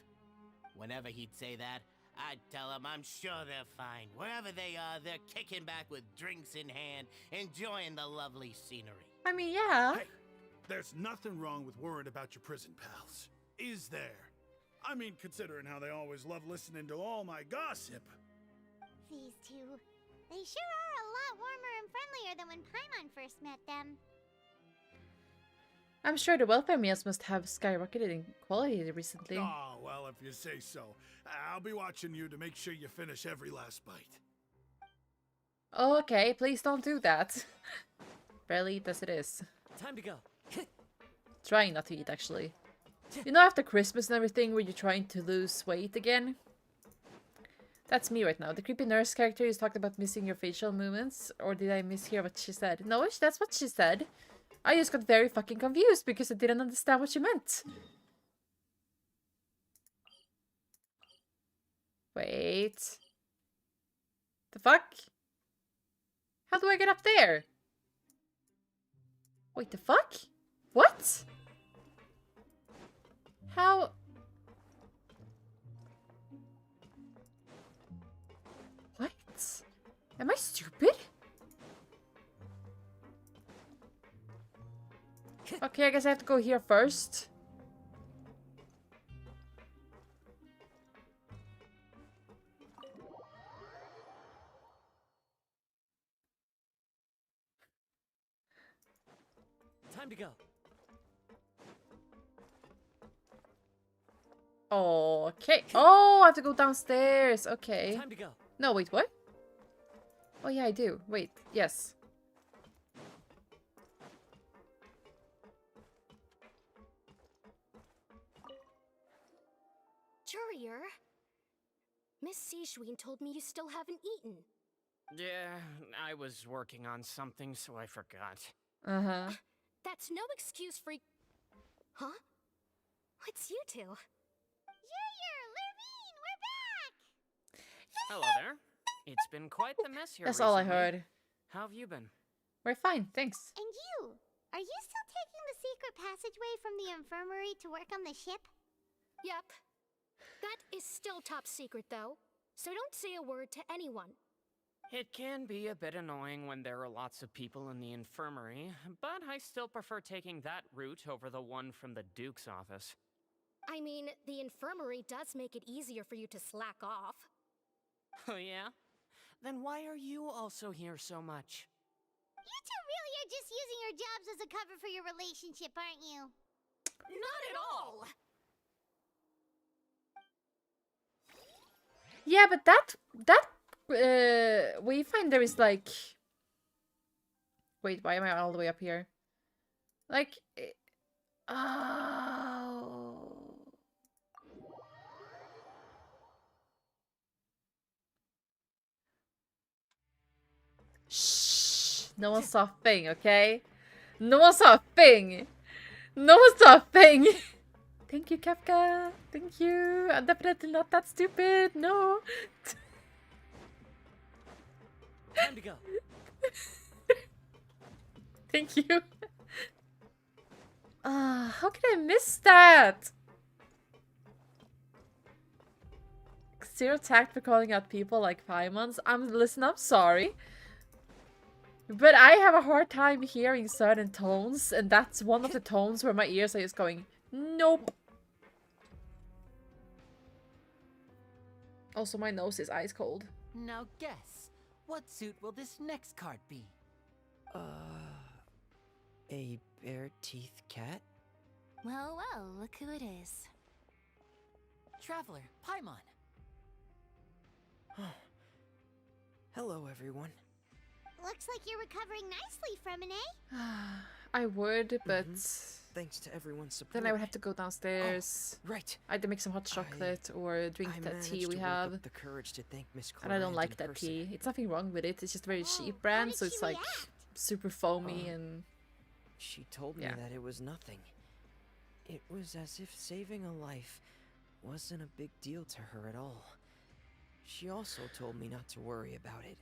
Whenever he'd say that, I'd tell him I'm sure they're fine. Wherever they are, they're kicking back with drinks in hand, enjoying the lovely scenery. I mean, yeah. Hey, there's nothing wrong with worrying about your prison pals, is there? I mean, considering how they always love listening to all my gossip. These two, they sure are a lot warmer and friendlier than when Paimon first met them. I'm sure the welfare meals must have skyrocketed in quality recently. Oh, well, if you say so. I'll be watching you to make sure you finish every last bite. Okay, please don't do that. Barely eat as it is. Time to go. Trying not to eat, actually. You know, after Christmas and everything, where you're trying to lose weight again? That's me right now. The creepy nurse character is talked about missing your facial movements. Or did I mishear what she said? No, that's what she said. I just got very fucking confused because I didn't understand what she meant. Wait. The fuck? How do I get up there? Wait, the fuck? What? How? What? Am I stupid? Okay, I guess I have to go here first. Time to go. Okay. Oh, I have to go downstairs. Okay. Time to go. No, wait, what? Oh, yeah, I do. Wait, yes. Courier, Miss Seashween told me you still haven't eaten. Yeah, I was working on something, so I forgot. Uh-huh. That's no excuse for... Huh? What's you two? Courier, Lurvine, we're back! Hello there. It's been quite the mess here That's recently. all I heard. How have you been? We're fine, thanks. And you? Are you still taking the secret passageway from the infirmary to work on the ship? Yep. That is still top secret, though. So don't say a word to anyone. It can be a bit annoying when there are lots of people in the infirmary, but I still prefer taking that route over the one from the Duke's office. I mean, the infirmary does make it easier for you to slack off. Oh yeah? Then why are you also here so much? You two really are just using your jobs as a cover for your relationship, aren't you? Not at all! Yeah, but we find there is like... Wait, why am I all the way up here? Like... Oh... Shh! No one saw a thing, okay? No one saw a thing! No one saw a thing! Thank you, Kefka. Thank you. I'm definitely not that stupid. No. Time to go. Thank you. How can I miss that? Zero tact for calling out people like Paimons. Listen, I'm sorry. But I have a hard time hearing certain tones, and that's one of the tones where my ears are just going, nope. Also, my nose is ice cold. Now guess, what suit will this next card be? A bare-teeth cat? Well, well, look who it is. Traveler, Paimon. Hello, everyone. Looks like you're recovering nicely from it, eh? I would, but... Thanks to everyone's support. Then I would have to go downstairs. Oh, right. I had to make some hot chocolate or drink that tea we to have. work up the courage to thank Miss And I don't Clorant like in that person. tea. It's nothing wrong with it. It's just very cheap brand, so it's like super foamy and... She told me Yeah. that it was nothing. It was as if saving a life wasn't a big deal to her at all. She also told me not to worry about it.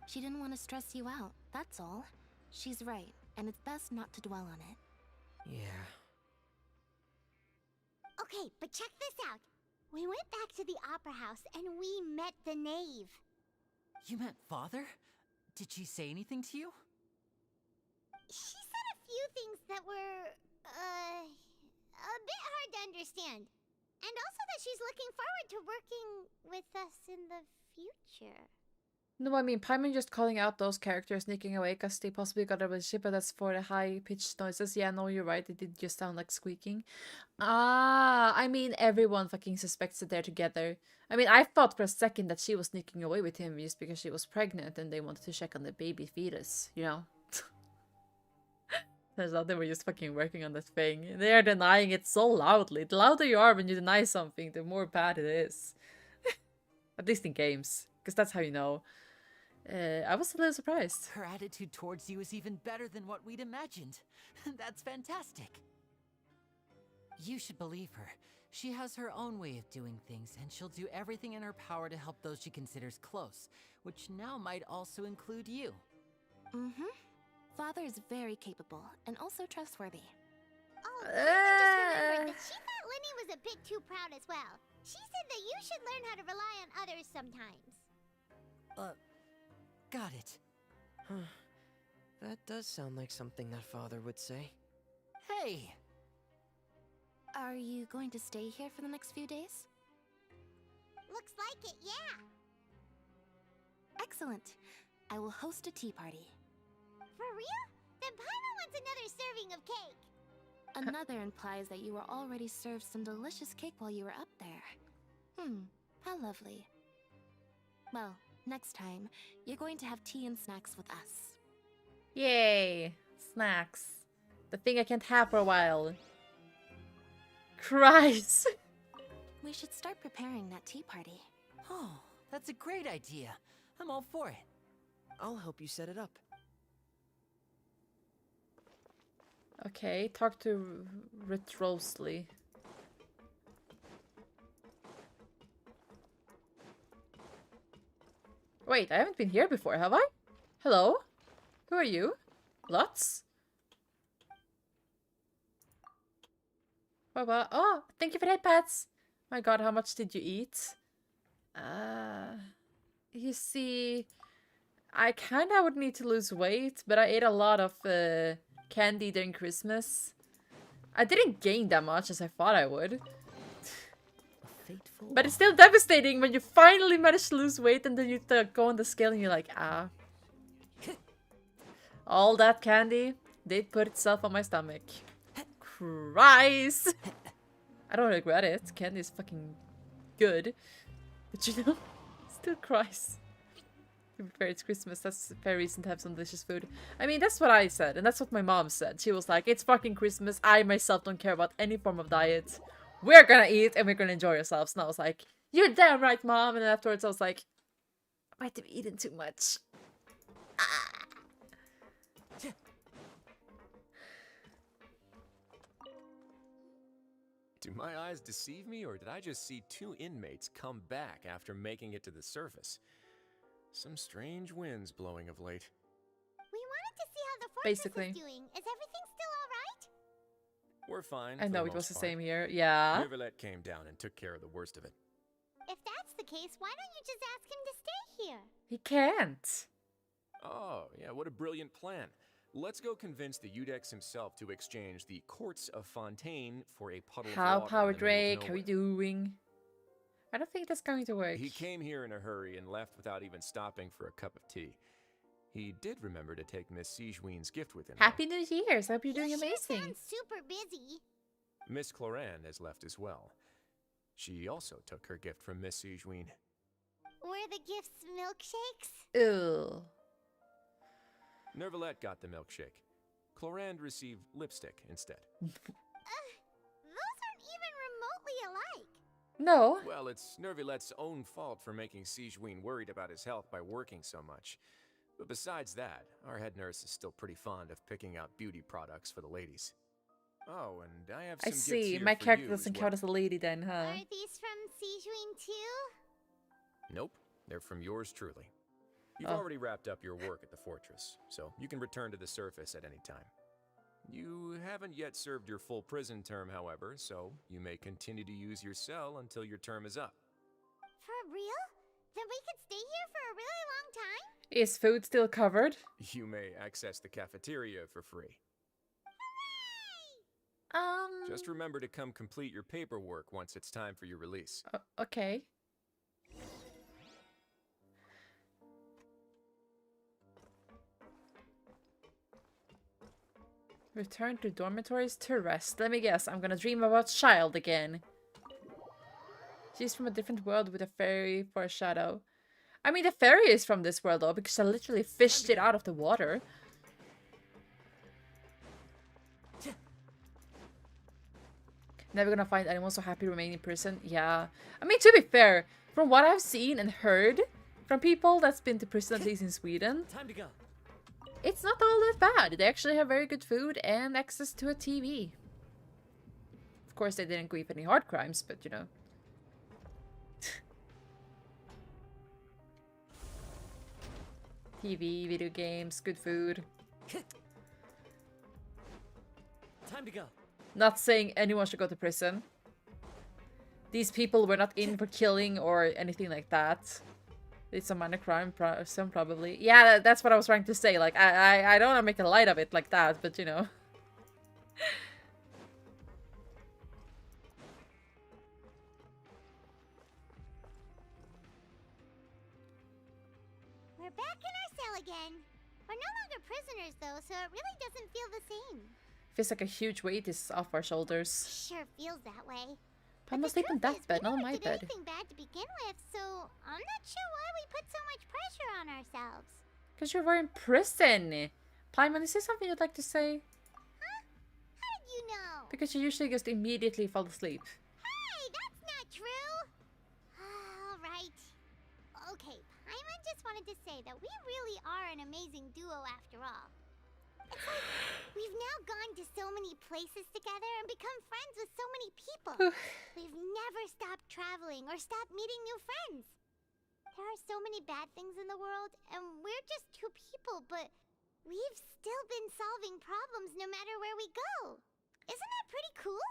She didn't want to stress you out, that's all. She's right, and it's best not to dwell on it. Yeah. Okay, but check this out. We went back to the opera house and we met the knave. You met Father? Did she say anything to you? She said a few things that were, a bit hard to understand. And also that she's looking forward to working with us in the future. No, I mean, Paimon just calling out those characters sneaking away because they possibly got a relationship, but that's for the high-pitched noises. Yeah, no, you're right. It did just sound like squeaking. I mean, everyone fucking suspects that they're together. I mean, I thought for a second that she was sneaking away with him just because she was pregnant and they wanted to check on the baby fetus, you know? Turns out they were just fucking working on that thing. They are denying it so loudly. The louder you are when you deny something, the more bad it is. At least in games, because that's how you know. I was a little surprised. Her attitude towards you is even better than what we'd imagined. That's fantastic. You should believe her. She has her own way of doing things, and she'll do everything in her power to help those she considers close, which now might also include you. Mm-hmm. Father is very capable, and also trustworthy. Oh, I just remembered that she thought Linny was a bit too proud as well. She said that you should learn how to rely on others sometimes. Got it. That does sound like something that Father would say. Hey! Are you going to stay here for the next few days? Looks like it, yeah. Excellent. I will host a tea party. For real? Then Paimon wants another serving of cake. Another implies that you were already served some delicious cake while you were up there. How lovely. Well, next time, you're going to have tea and snacks with us. Yay! Snacks. The thing I can't have for a while. Christ! We should start preparing that tea party. Oh, that's a great idea. I'm all for it. I'll help you set it up. Okay, talk to Retrosely. Wait, I haven't been here before, have I? Hello? Who are you? Lots? Oh, thank you for that, pets. My god, how much did you eat? You see, I kinda would need to lose weight, but I ate a lot of candy during Christmas. I didn't gain that much as I thought I would. But it's still devastating when you finally manage to lose weight and then you go on the scale and you're like, ah. All that candy did put itself on my stomach. Christ! I don't regret it. Candy is fucking good. But you know, still cries. To be fair, it's Christmas. That's a fair reason to have some delicious food. I mean, that's what I said. And that's what my mom said. She was like, it's fucking Christmas. I myself don't care about any form of diet. We're gonna eat and we're gonna enjoy ourselves. And I was like, you're damn right, mom. And then afterwards I was like, I might have eaten too much. Ah. Do my eyes deceive me, or did I just see two inmates come back after making it to the surface? Some strange winds blowing of late. We wanted to see how the fortress Basically. is doing. Is everything still alright? We're fine. I for know the it was most the part. same here. Yeah. Rivulet came down and took care of the worst of it. If that's the case, why don't you just ask him to stay here? He can't. Oh, yeah, what a brilliant plan. Let's go convince the Udex himself to exchange the Courts of Fontaine for a puddle of How, water. Power in the middle of Drake? How nowhere. you doing? I don't think that's going to work. He came here in a hurry and left without even stopping for a cup of tea. He did remember to take Miss Sigewin's gift with him. Happy New Year's! I hope you're doing He amazing. sounds super busy. Miss Cloran has left as well. She also took her gift from Miss Sigewin. Were the gifts milkshakes? Ew. Nervalette got the milkshake. Clorand received lipstick instead. Those aren't even remotely alike. No. Well, it's Nervalette's own fault for making Sigewin worried about his health by working so much. But besides that, our head nurse is still pretty fond of picking out beauty products for the ladies. Oh, and I have some I gifts see. here My for character you as doesn't well. count as a lady then, huh? Are these from Sigewin too? Nope, they're from yours truly. You've Oh. already wrapped up your work at the fortress, so you can return to the surface at any time. You haven't yet served your full prison term, however, so you may continue to use your cell until your term is up. For real? Then we could stay here for a really long time? Is food still covered? You may access the cafeteria for free. Just remember to come complete your paperwork once it's time for your release. Okay. Return to dormitories to rest. Let me guess, I'm gonna dream about Child again. She's from a different world with a fairy for a shadow. I mean, the fairy is from this world though, because I literally fished it out of the water. Never gonna find anyone so happy remaining in prison. Yeah. I mean, to be fair, from what I've seen and heard from people that's been to prison, at least in Sweden, Time to go. it's not all that bad. They actually have very good food and access to a TV. Of course, they didn't commit any hard crimes, but you know. TV, video games, good food. Time to go. Not saying anyone should go to prison. These people were not in for killing or anything like that. It's a minor crime, some probably. Yeah, that's what I was trying to say. Like, I don't want to make a light of it like that, but you know. We're back in our cell again. We're no longer prisoners, though, so it really doesn't feel the same. Feels like a huge weight is off our shoulders. Sure feels that way. I'm not sleeping in that bed, not on my bed. Anything bad to begin with, so I'm not sure why we put so much pressure on ourselves. Because you were in prison. Paimon, is there something you'd like to say? Huh? How did you know? Because you usually just immediately fall asleep. Hey, that's not true. All right. Okay, Paimon just wanted to say that we really are an amazing duo after all. It's like we've now gone to so many places together and become friends with so many people. We've never stopped traveling or stopped meeting new friends. There are so many bad things in the world, and we're just two people, but we've still been solving problems no matter where we go. Isn't that pretty cool?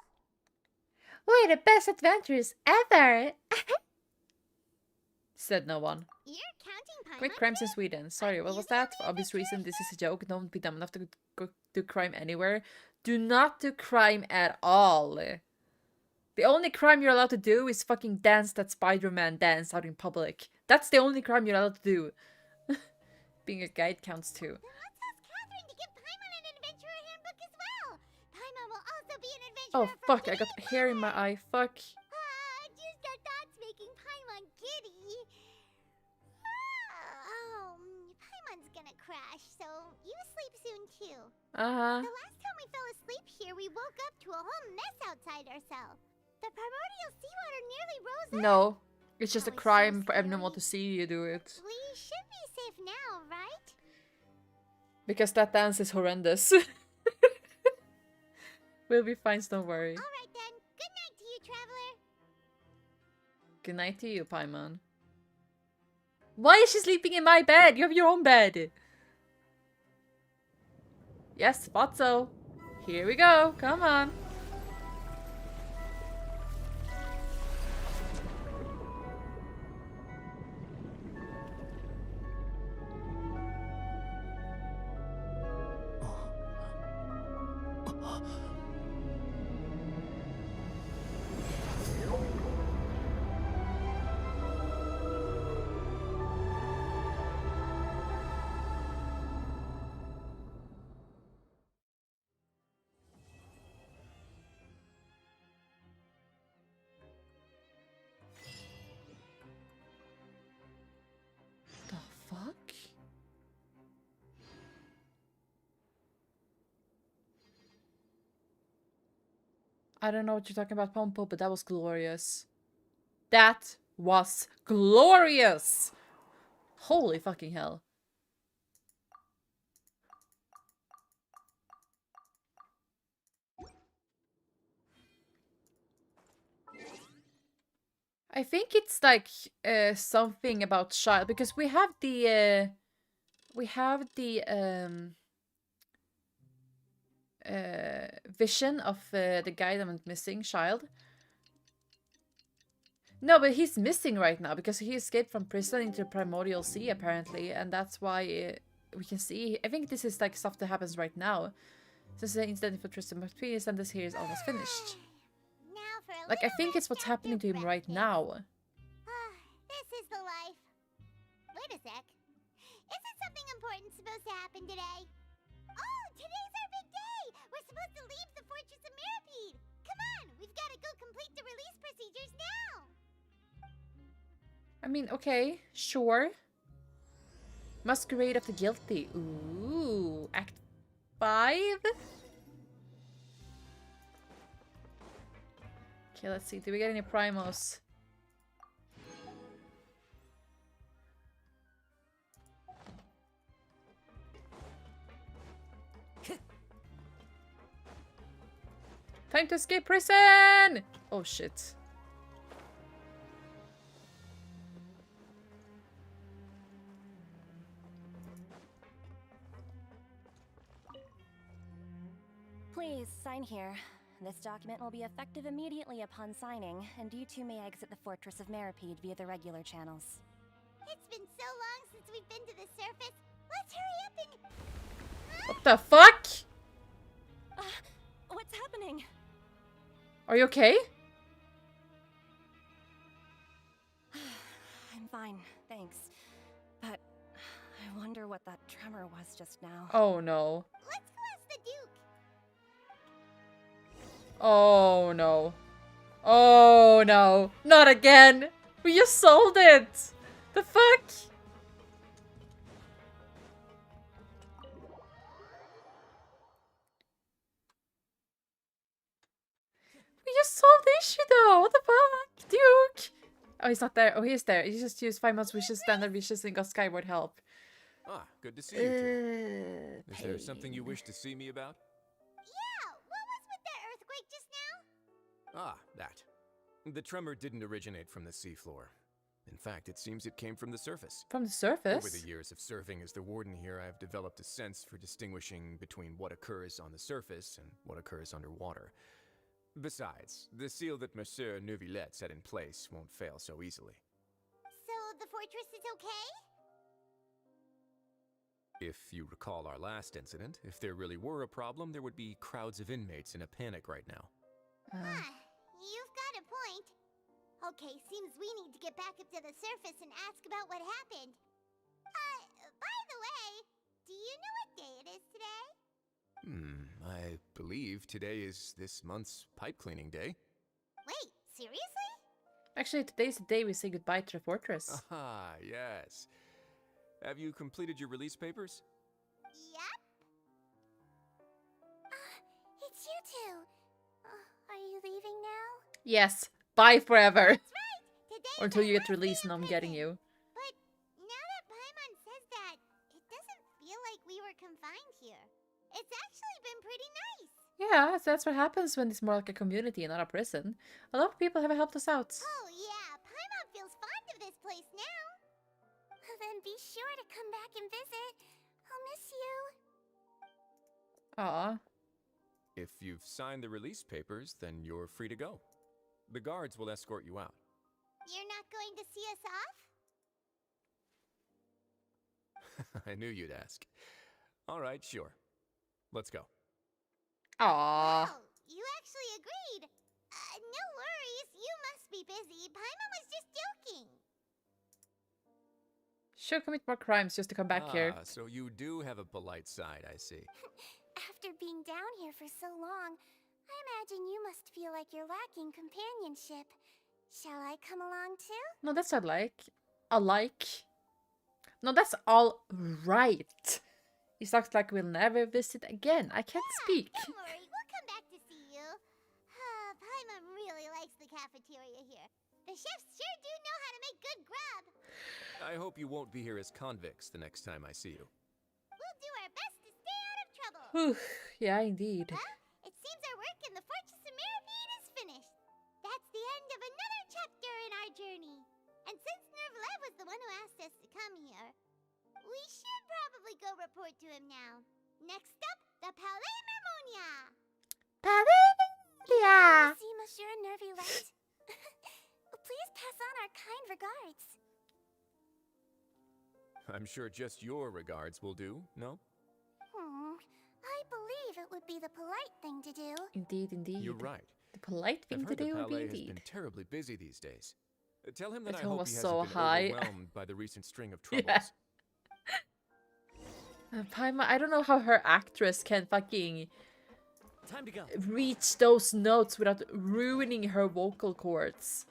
We're the best adventurers ever! Said no one. You're counting Paimon. Quit crimes in Sweden. Sorry, what was that? For obvious reason, this is a joke. Don't be dumb enough to go do crime anywhere. Do not do crime at all. The only crime you're allowed to do is fucking dance that Spider-Man dance out in public. That's the only crime you're allowed to do. Being a guide counts too. Then let's ask Catherine to give Paimon an adventurer handbook as well. Paimon will also be an adventurer. Oh fuck, I got hair in my eye. Fuck. Just our thoughts making Paimon giddy. Paimon's gonna crash, so you sleep soon too. Uh-huh. The last time we fell asleep here, we woke up to a whole mess outside our cell. The primordial seawater nearly rose up. No, it's just a crime for everyone to see you do it. We should be safe now, right? Because that dance is horrendous. We'll be fine, don't worry. Alright then, good night to you, traveler. Good night to you, Paimon. Why is she sleeping in my bed? You have your own bed. Yes, thought so. Here we go. Come on. I don't know what you're talking about, Pompo, but that was glorious. That was glorious! Holy fucking hell. I think it's like something about child, because we have the vision of the guy that went missing, child. No, but he's missing right now because he escaped from prison into the primordial sea apparently, and that's why we can see. I think this is like stuff that happens right now. Since the incident for Tristan McPenis and this here is almost finished. Like, I think it's what's happening to him right now. This is the life. Wait a sec. Isn't something important supposed to happen today? Oh, today's our big day! We're supposed to leave the Fortress of Mirapede! Come on, we've got to go complete the release procedures now! I mean, okay, sure. Masquerade of the Guilty. Ooh, Act 5? Okay, let's see. Do we get any primos? Time to escape prison! Oh shit. Please, sign here. This document will be effective immediately upon signing, and you two may exit the Fortress of Mirapede via the regular channels. It's been so long since we've been to the surface. Let's hurry up and... What the fuck? What's happening? Are you okay? I'm fine, thanks. But wonder what that tremor was just now. Oh no. Let's go ask the Duke. Oh no. Oh no. Not again. We just sold it. The fuck? We just solved the issue though. What the fuck? Duke. Oh, he's not there. Oh, he is there. He just used 5 months wishes, standard wishes, and got skyward help. Ah, good to see you two. Is there something you wish to see me about? Yeah, what was with that earthquake just now? Ah, that. The tremor didn't originate from the seafloor. In fact, it seems it came from the surface. From the surface? Over the years of serving as the warden here, I have developed a sense for distinguishing between what occurs on the surface and what occurs underwater. Besides, the seal that Monsieur Neuvillette set in place won't fail so easily. So the fortress is okay? If you recall our last incident, if there really were a problem, there would be crowds of inmates in a panic right now. You've got a point. Okay, seems we need to get back up to the surface and ask about what happened. By the way, do you know what day it is today? I believe today is this month's pipe cleaning day. Wait, seriously? Actually, today's the day we say goodbye to the fortress. Ah, yes. Have you completed your release papers? Yep. It's you two. Are you leaving now? Yes. Bye forever. That's right. Today Or until you get released and I'm getting you. But now that Paimon says that, it doesn't feel like we were confined here. It's actually been pretty nice. Yeah, so that's what happens when it's more like a community and not a prison. A lot of people have helped us out. Oh yeah, Paimon feels fond of this place now. Then be sure to come back and visit. I'll miss you. Aw. If you've signed the release papers, then you're free to go. The guards will escort you out. You're not going to see us off? I knew you'd ask. All right, sure. Let's go. Aww. Oh, you actually agreed. No worries, you must be busy. Paimon was just joking. She'll commit more crimes just to come back here. So you do have a polite side, I see. After being down here for so long, I imagine you must feel like you're lacking companionship. Shall I come along too? No, that's not like. No, that's all right. It sucks like we'll never visit again. I can't speak. Don't worry, we'll come back to see you. Paimon really likes the cafeteria here. The chefs sure do know how to make good grub. I hope you won't be here as convicts the next time I see you. We'll do our best to stay out of trouble. Whew, yeah, indeed. Well, it seems our work in the Fortress of Meripede is finished. That's the end of another chapter in our journey. And since Neuvillette was the one who asked us to come here, we should probably go report to him now. Next up, the Palais Mermonia. Palais! See Monsieur Neuvillette. Please pass on our kind regards. I'm sure just your regards will do, no? I believe it would be the polite thing to do. Indeed, indeed. You're right. The polite thing I've to heard do the would be Palais has indeed. been terribly busy these days. Tell him that That I tone hope was he hasn't so been high. overwhelmed by the recent string of troubles. Yeah. Paimon, I don't know how her actress can fucking Time to go. reach those notes without ruining her vocal cords.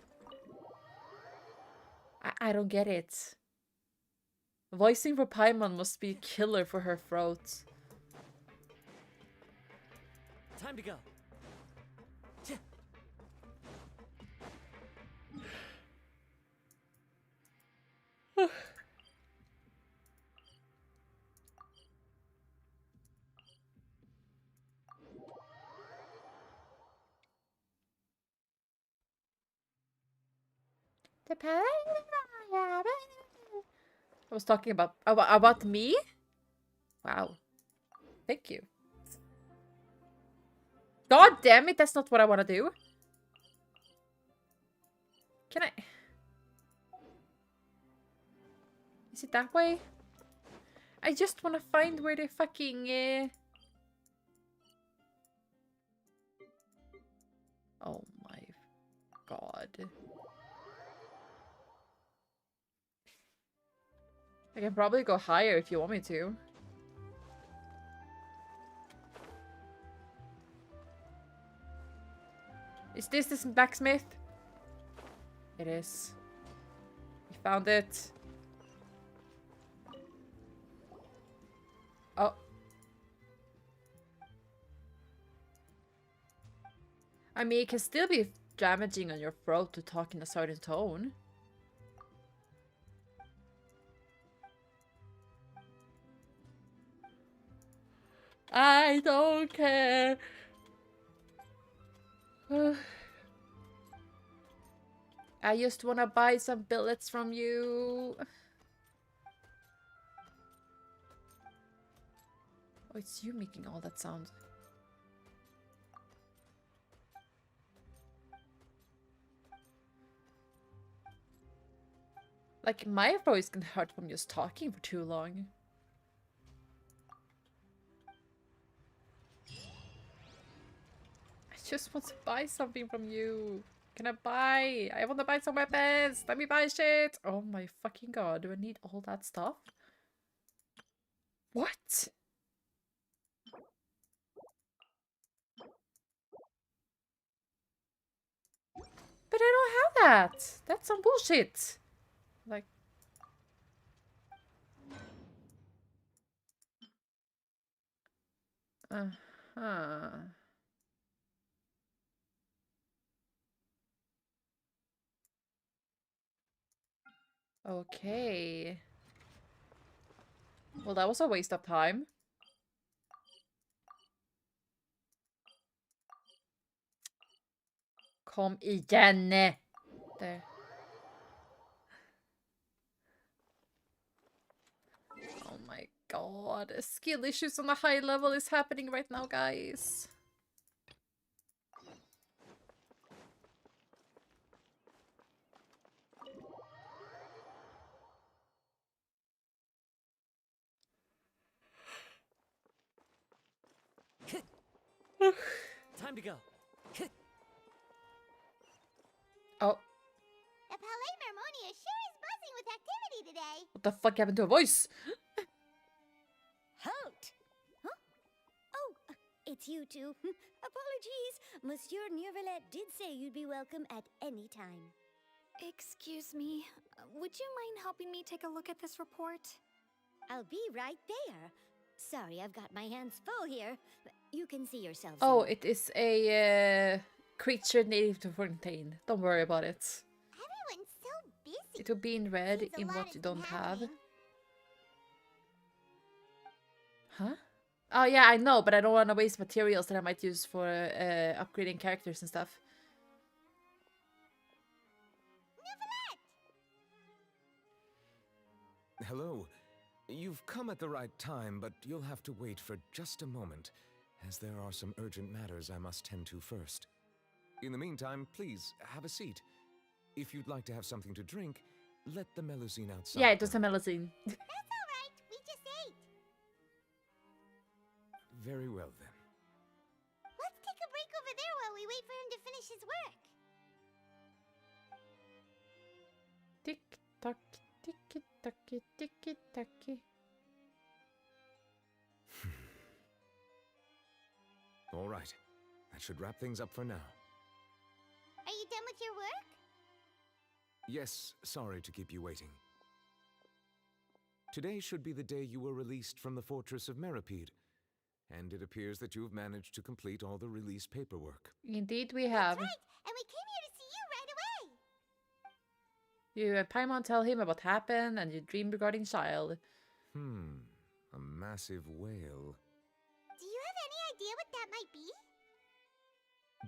I don't get it. Voicing for Paimon must be a killer for her throat. Time to go. The Palais. I was talking about me? Wow. Thank you. God damn it, that's not what I want to do. Can I? Is it that way? I just want to find where they fucking... Oh my god. I can probably go higher if you want me to. Is this the blacksmith? It is. We found it. Oh. I mean, it can still be damaging on your throat to talk in a certain tone. I don't care. I just wanna buy some billets from you. Oh, it's you making all that sound. Like, my voice can hurt from just talking for too long. I just want to buy something from you. Can I buy? I want to buy some weapons. Let me buy shit. Oh my fucking god. Do I need all that stuff? What? But I don't have that. That's some bullshit. Like... Uh-huh. Okay. Well, that was a waste of time. Kom igen! There. Oh my god. Skill issues on a high level is happening right now, guys. Time to go. Oh. The Palais Mermonia sure is buzzing with activity today. What the fuck happened to her voice? Halt! Huh? Oh, it's you two. Apologies. Monsieur Neuvillette did say you'd be welcome at any time. Excuse me. Would you mind helping me take a look at this report? I'll be right there. Sorry, I've got my hands full here. You can see yourselves. Oh, it is a creature native to Fontaine. Don't worry about it. Everyone's so busy. It will be in red Seems a in lot what has you been don't have. happening. Huh? Oh yeah, I know, but I don't want to waste materials that I might use for upgrading characters and stuff. Hello. You've come at the right time, but you'll have to wait for just a moment, as there are some urgent matters I must tend to first. In the meantime, please, have a seat. If you'd like to have something to drink, let the Melusine outside. Yeah, it was a Melusine. That's all right. We just ate. Very well, then. Let's take a break over there while we wait for him to finish his work. Tick-tock, ticky-tacky, ticky-tacky. All right. That should wrap things up for now. Are you done with your work? Yes, sorry to keep you waiting. Today should be the day you were released from the fortress of Meripede, and it appears that you've managed to complete all the release paperwork. Indeed we have. That's right, and we came here to see you right away. You and Paimon tell him about what happened and your dream regarding Child. A massive whale. Do you have any idea what that might be?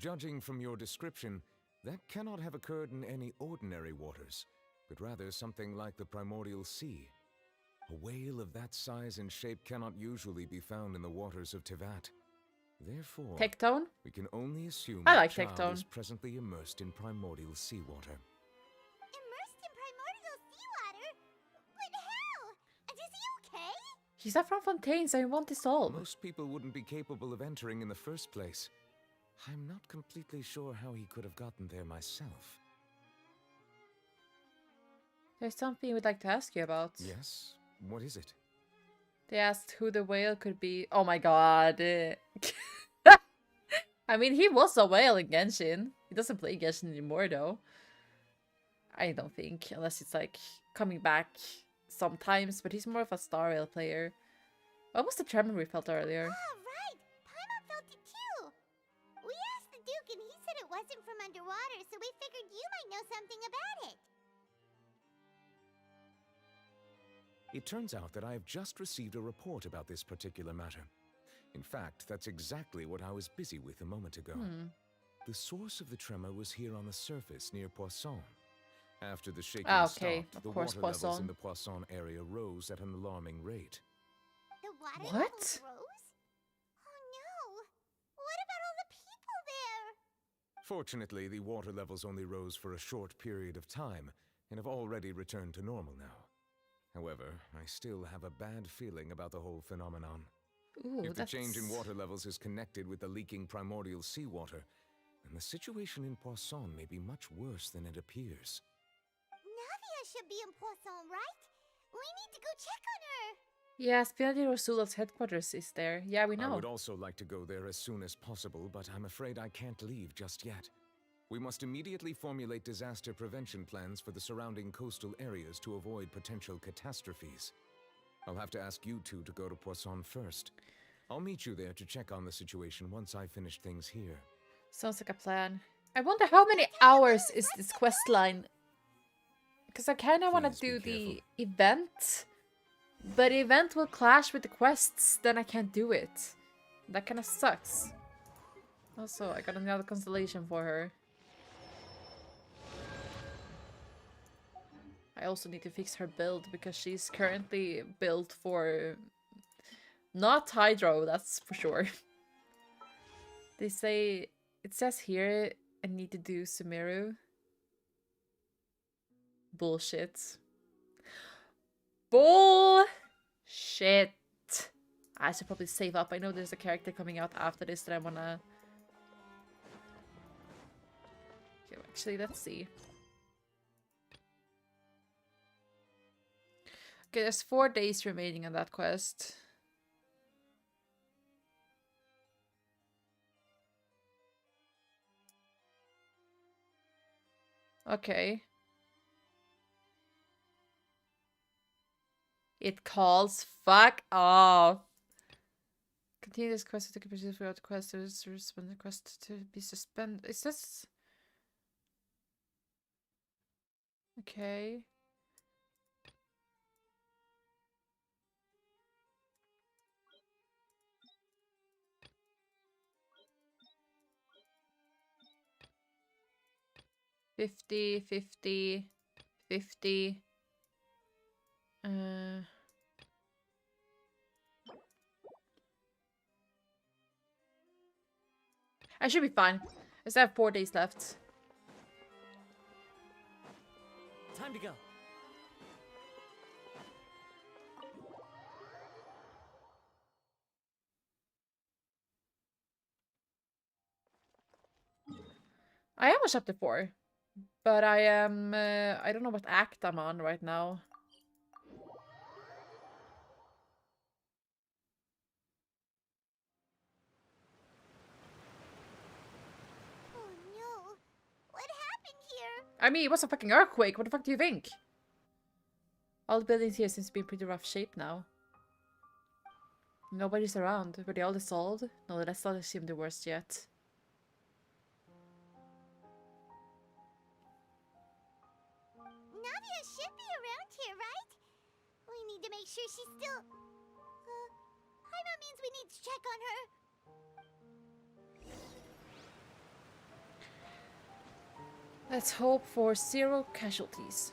Judging from your description, that cannot have occurred in any ordinary waters, but rather something like the primordial sea. A whale of that size and shape cannot usually be found in the waters of Tevat. Therefore, Tectone? we can only assume I that like Child Tectone. is presently immersed in primordial seawater. Immersed in primordial seawater? But how? And is he okay? He's not from Fontaine, so he won't dissolve. Most people wouldn't be capable of entering in the first place. I'm not completely sure how he could have gotten there myself. There's something we'd like to ask you about. Yes? What is it? They asked who the whale could be. Oh my god. I mean, he was a whale in Genshin. He doesn't play Genshin anymore, though. I don't think, unless it's like coming back sometimes, but he's more of a Star Rail player. What was the tremor we felt earlier? Oh, right! Paimon felt it too! We asked the Duke and he said it wasn't from underwater, so we figured you might know something about it. It turns out that I have just received a report about this particular matter. In fact, that's exactly what I was busy with a moment ago. The source of the tremor was here on the surface near Poisson. After the shaking stopped, the water levels in the Poisson area rose at an alarming rate. The water levels rose? Oh no! What about all the people there? Fortunately, the water levels only rose for a short period of time and have already returned to normal now. However, I still have a bad feeling about the whole phenomenon. Ooh, if the change in water levels is connected with the leaking primordial seawater, then the situation in Poisson may be much worse than it appears. Navia should be in Poisson, right? We need to go check on her! Yes, Pianadi Rosula's headquarters is there. Yeah, we know. I would also like to go there as soon as possible, but I'm afraid I can't leave just yet. We must immediately formulate disaster prevention plans for the surrounding coastal areas to avoid potential catastrophes. I'll have to ask you two to go to Poisson first. I'll meet you there to check on the situation once I've finished things here. Sounds like a plan. I wonder how many hours is this quest line? Because I kind of want to do the event, but the event will clash with the quests, then I can't do it. That kind of sucks. Also, I got another constellation for her. I also need to fix her build because she's currently built for not Hydro, that's for sure. They say, it says here I need to do Sumeru. Bullshit. Bullshit. I should probably save up. I know there's a character coming out after this that I wanna... Okay, actually, let's see. Okay, there's 4 days remaining on that quest. Okay. It calls fuck off. Continue this quest to complete throughout the quest to suspend the quest to be suspended. Is this... Okay. $50, $50, $50. I should be fine. I still have 4 days left. Time to go. I am on chapter 4, but I am, I don't know what act I'm on right now. Oh no, what happened here? I mean, it was a fucking earthquake. What the fuck do you think? All the buildings here seems to be in pretty rough shape now. Nobody's around. Were they all dissolved? No, let's not assume the worst yet. Navia should be around here, right? We need to make sure she's still... Paimon means we need to check on her. Let's hope for 0 casualties.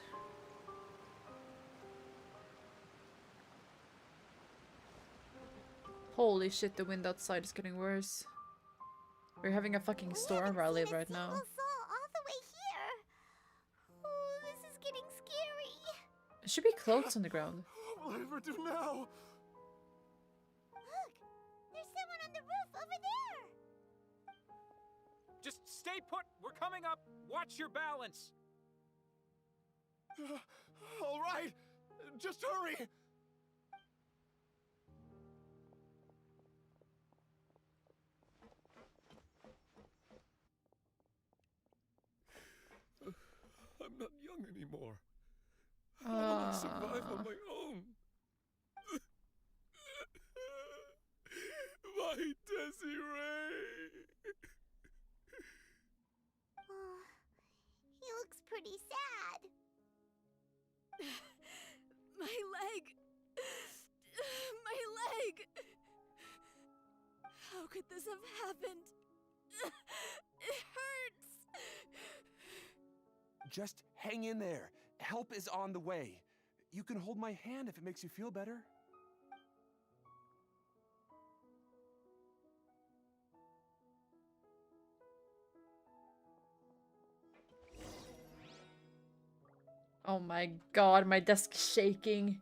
Holy shit, the wind outside is getting worse. We're having a fucking storm where I live right now. All the way here. Oh, this is getting scary. There should be clothes on the ground. What will I ever do now? Look, there's someone on the roof over there. Just stay put. We're coming up. Watch your balance. All right, just hurry. young anymore. How will I survive on my own? My Desiree! Oh, he looks pretty sad. My leg! My leg! How could this have happened? It hurts! Just hang in there. Help is on the way. You can hold my hand if it makes you feel better. Oh my god, my desk is shaking.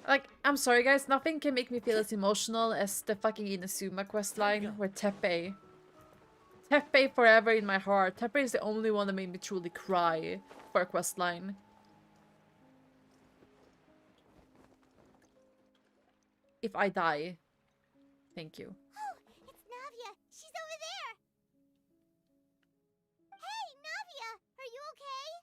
Like, I'm sorry guys, nothing can make me feel as emotional as the fucking Inazuma questline where Teppei forever in my heart. Teppei is the only one that made me truly cry for a questline. If I die, thank you. Oh, it's Navia. She's over there. Hey, Navia, are you okay?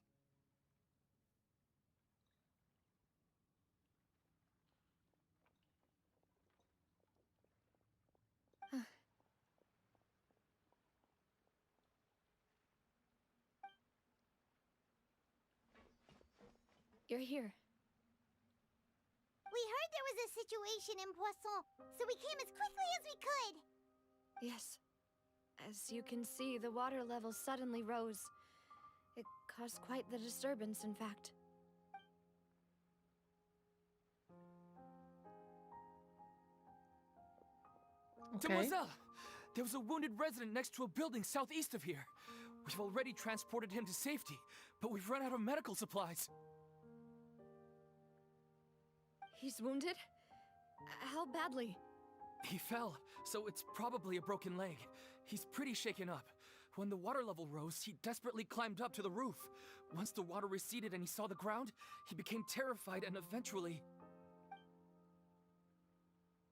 You're here. We heard there was a situation in Poisson, so we came as quickly as we could. Yes. As you can see, the water level suddenly rose. It caused quite the disturbance, in fact. Okay. Demoiselle! There was a wounded resident next to a building southeast of here. We've already transported him to safety, but we've run out of medical supplies. He's wounded? How badly? He fell, so it's probably a broken leg. He's pretty shaken up. When the water level rose, he desperately climbed up to the roof. Once the water receded and he saw the ground, he became terrified and eventually...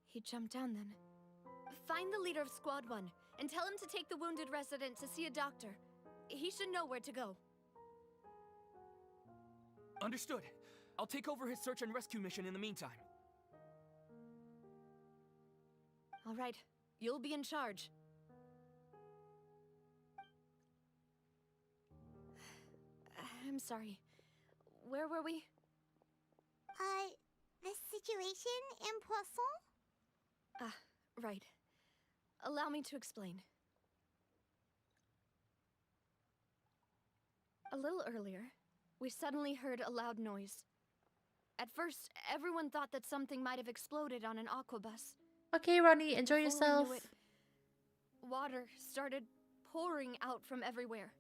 He jumped down then. Find the leader of Squad 1 and tell him to take the wounded resident to see a doctor. He should know where to go. Understood. I'll take over his search and rescue mission in the meantime. All right, you'll be in charge. I'm sorry. Where were we? The situation in Poisson? Ah, right. Allow me to explain. A little earlier, we suddenly heard a loud noise. At first, everyone thought that something might have exploded on an aquabus. Okay, Ronnie, enjoy yourself. Water started pouring out from everywhere.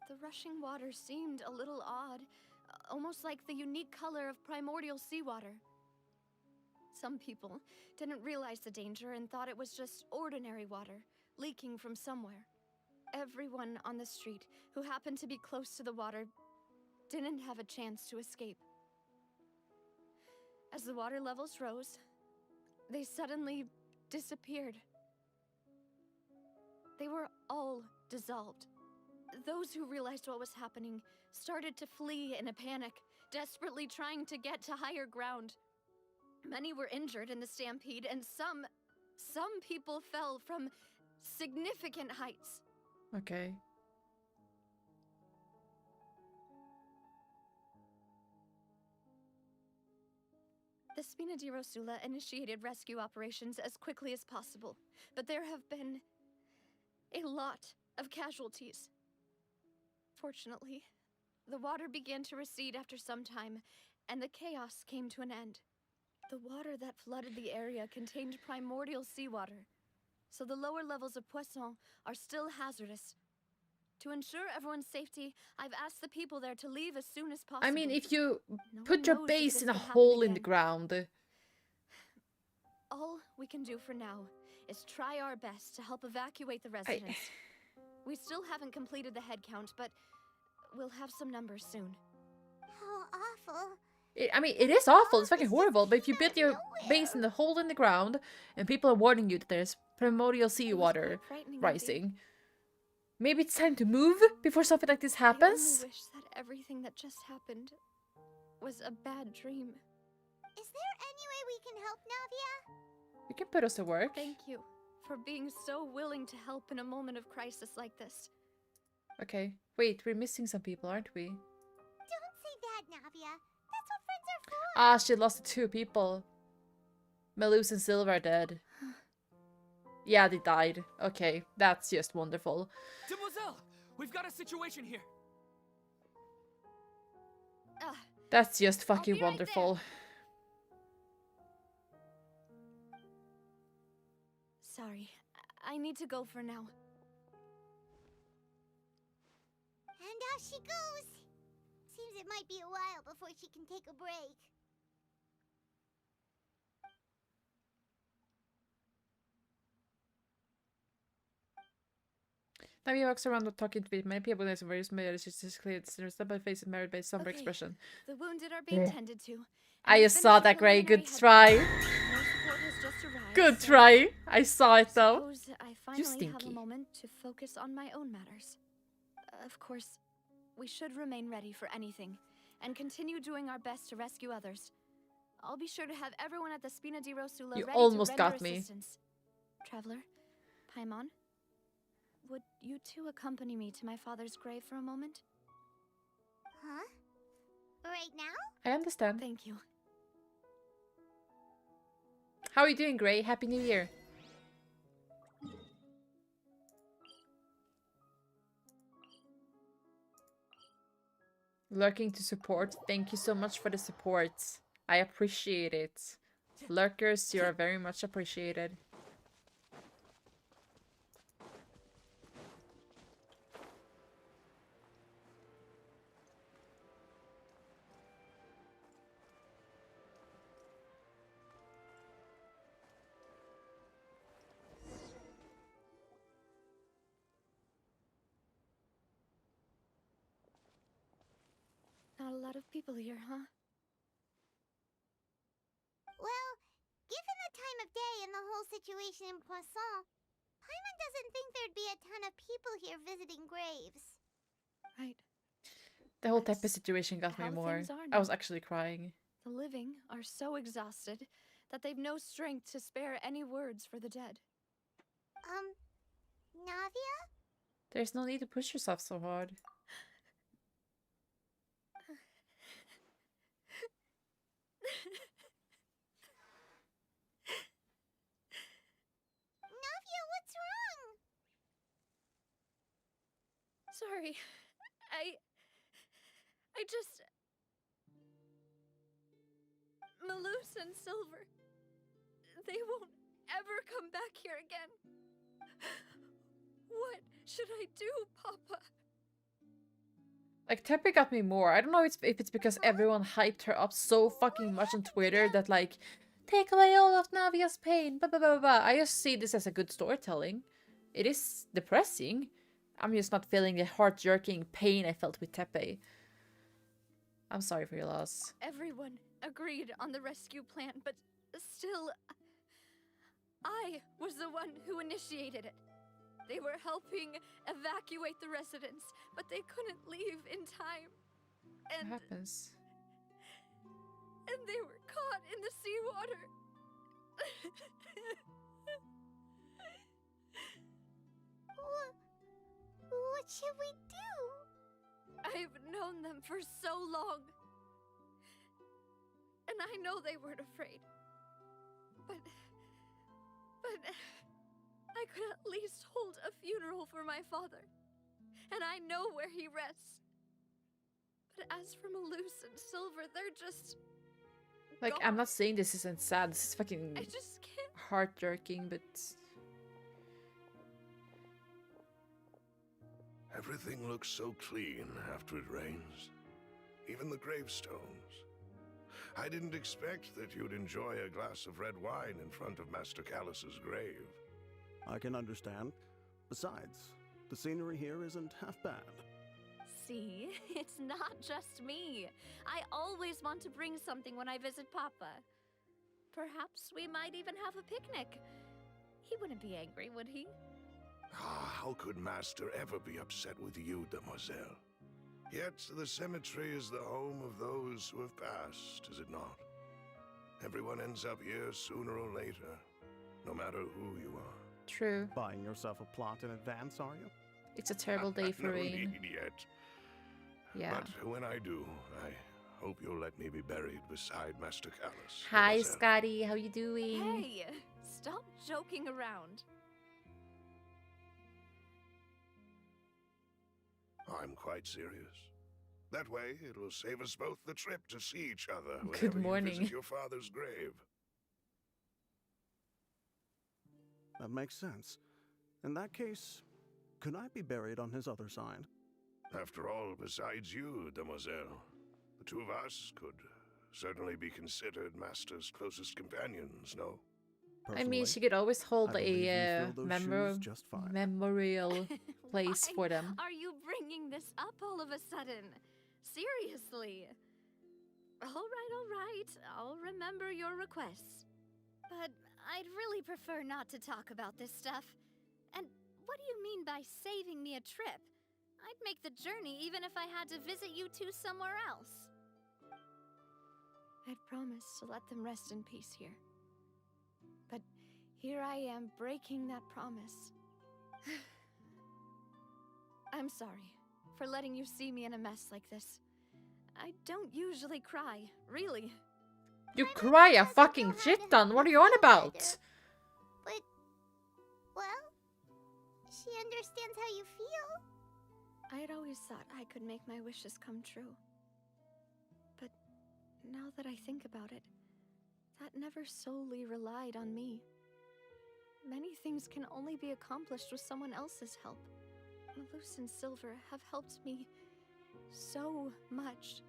The rushing water seemed a little odd, almost like the unique color of primordial seawater. Some people didn't realize the danger and thought it was just ordinary water, leaking from somewhere. Everyone on the street who happened to be close to the water didn't have a chance to escape. As the water levels rose, they suddenly disappeared. They were all dissolved. Those who realized what was happening started to flee in a panic, desperately trying to get to higher ground. Many were injured in the stampede, and some people fell from significant heights. Okay. The Spina di Rosula initiated rescue operations as quickly as possible, but there have been a lot of casualties. Fortunately, the water began to recede after some time, and the chaos came to an end. The water that flooded the area contained primordial seawater, so the lower levels of Poisson are still hazardous. To ensure everyone's safety, I've asked the people there to leave as soon as possible. I mean, if you No put one your knows if base this in a will happen hole in the again. ground. All we can do for now is try our best to help evacuate the residents. We still haven't completed the head count, but we'll have some numbers soon. How awful. I mean, it is awful. It's fucking horrible. But if you build your base in the hole in the ground, and people are warning you that there's primordial seawater rising, maybe it's time to move before something like this happens. I only wish that everything that just happened was a bad dream. Is there any way we can help, Navia? You can put us to work. Thank you for being so willing to help in a moment of crisis like this. Okay. Wait, we're missing some people, aren't we? Don't say that, Navia. That's what friends are for. Ah, she lost 2 people. Melus and Silver are dead. Yeah, they died. Okay, that's just wonderful. Demoiselle, we've got a situation here. That's just fucking wonderful. Sorry, I need to go for now. And out she goes. Seems it might be a while before she can take a break. Now he walks around talking to many people. There's various marriages. It's just clear it's step by face and married by somber expression. The wounded are being tended to. I just saw that, Gray. Good try. Good try. I saw it though. I finally have a moment to focus on my own matters. Of course, we should remain ready for anything and continue doing our best to rescue others. I'll be sure to have everyone at the Spina di Rosula You ready almost to render got me. assistance. Traveler, Paimon, would you two accompany me to my father's grave for a moment? Huh? Right now? I understand. Thank you. How are you doing, Gray? Happy New Year. Lurking to support. Thank you so much for the support. I appreciate it. Lurkers, you are very much appreciated. Not a lot of people here, huh? Well, given the time of day and the whole situation in Poisson, Paimon doesn't think there'd be a ton of people here visiting graves. Right. The whole Tepe situation got me how more. things are I was now. actually crying. The living are so exhausted that they've no strength to spare any words for the dead. Navia? There's no need to push yourself so hard. Navia, what's wrong? Sorry. I just... Melus and Silver. They won't ever come back here again. What should I do, Papa? Like, Tepe got me more. I don't know if it's because everyone hyped her up so fucking much on Twitter that, like, take away all of Navia's pain, blah, blah, blah, blah. I just see this as a good storytelling. It is depressing. I'm just not feeling the heart-jerking pain I felt with Tepe. I'm sorry for your loss. Everyone agreed on the rescue plan, but still, I was the one who initiated it. They were helping evacuate the residents, but they couldn't leave in time. And What happens? And they were caught in the seawater. What should we do? I've known them for so long. And I know they weren't afraid. But I could at least hold a funeral for my father. And I know where he rests. But as for Melus and Silver, they're just... Like, gone. I'm not saying this isn't sad. This is fucking I just can't... heart-jerking, but... Everything looks so clean after it rains. Even the gravestones. I didn't expect that you'd enjoy a glass of red wine in front of Master Callus's grave. I can understand. Besides, the scenery here isn't half bad. See, it's not just me. I always want to bring something when I visit Papa. Perhaps we might even have a picnic. He wouldn't be angry, would he? How could Master ever be upset with you, Demoiselle? Yet the cemetery is the home of those who have passed, is it not? Everyone ends up here sooner or later, no matter who you are. True. Buying yourself a plot in advance, are you? It's a terrible day for No Rain. need yet. Yeah. But when I do, I hope you'll let me be buried beside Master Callus. Hi, Demoiselle. Scotty. How you doing? Hey, stop joking around. I'm quite serious. That way, it'll save us both the trip to see each other Good whenever you morning. visit your father's grave. That makes sense. In that case, could I be buried on his other side? After all, besides you, Demoiselle, the two of us could certainly be considered Master's closest companions, no? I mean, she could always hold I believe you a fill those shoes just fine. memorial place for them. Are you bringing this up all of a sudden? Seriously? All right. I'll remember your requests. But I'd really prefer not to talk about this stuff. And what do you mean by saving me a trip? I'd make the journey even if I had to visit you two somewhere else. I'd promised to let them rest in peace here. But here I am breaking that promise. I'm sorry for letting you see me in a mess like this. I don't usually cry, really. You cry a fucking shit ton. What are you on about? But, well, she understands how you feel. I had always thought I could make my wishes come true. But now that I think about it, that never solely relied on me. Many things can only be accomplished with someone else's help. Malus and Silver have helped me so much.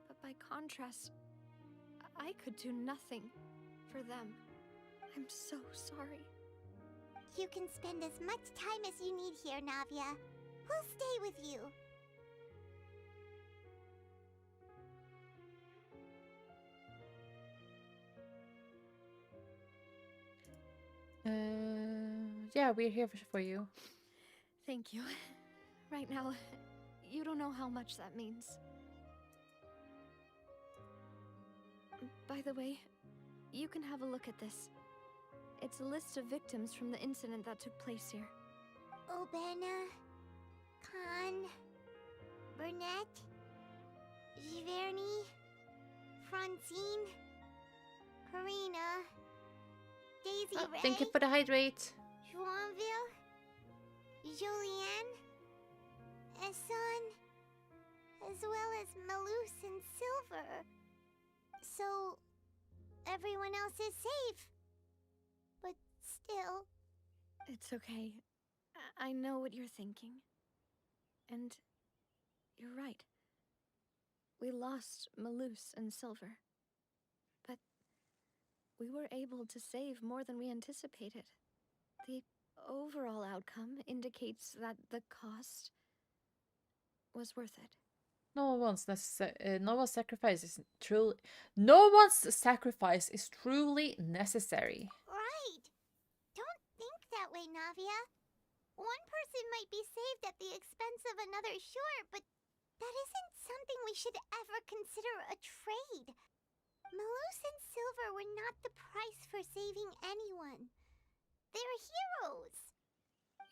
But by contrast, I could do nothing for them. I'm so sorry. You can spend as much time as you need here, Navia. We'll stay with you. Yeah, we're here for you. Thank you. Right now, you don't know how much that means. By the way, you can have a look at this. It's a list of victims from the incident that took place here. Obena, Khan, Burnett, Giverny, Francine, Karina, Daisy Oh, Ray, thank you for the hydrate. Joinville, Julianne, Esson, as well as Malus and Silver. So, everyone else is safe. But still... It's okay. I know what you're thinking. And you're right. We lost Malus and Silver. But we were able to save more than we anticipated. The overall outcome indicates that the cost was worth it. No one's sacrifice is truly necessary. Right! Don't think that way, Navia. One person might be saved at the expense of another, sure, but that isn't something we should ever consider a trade. Malus and Silver were not the price for saving anyone. They're heroes.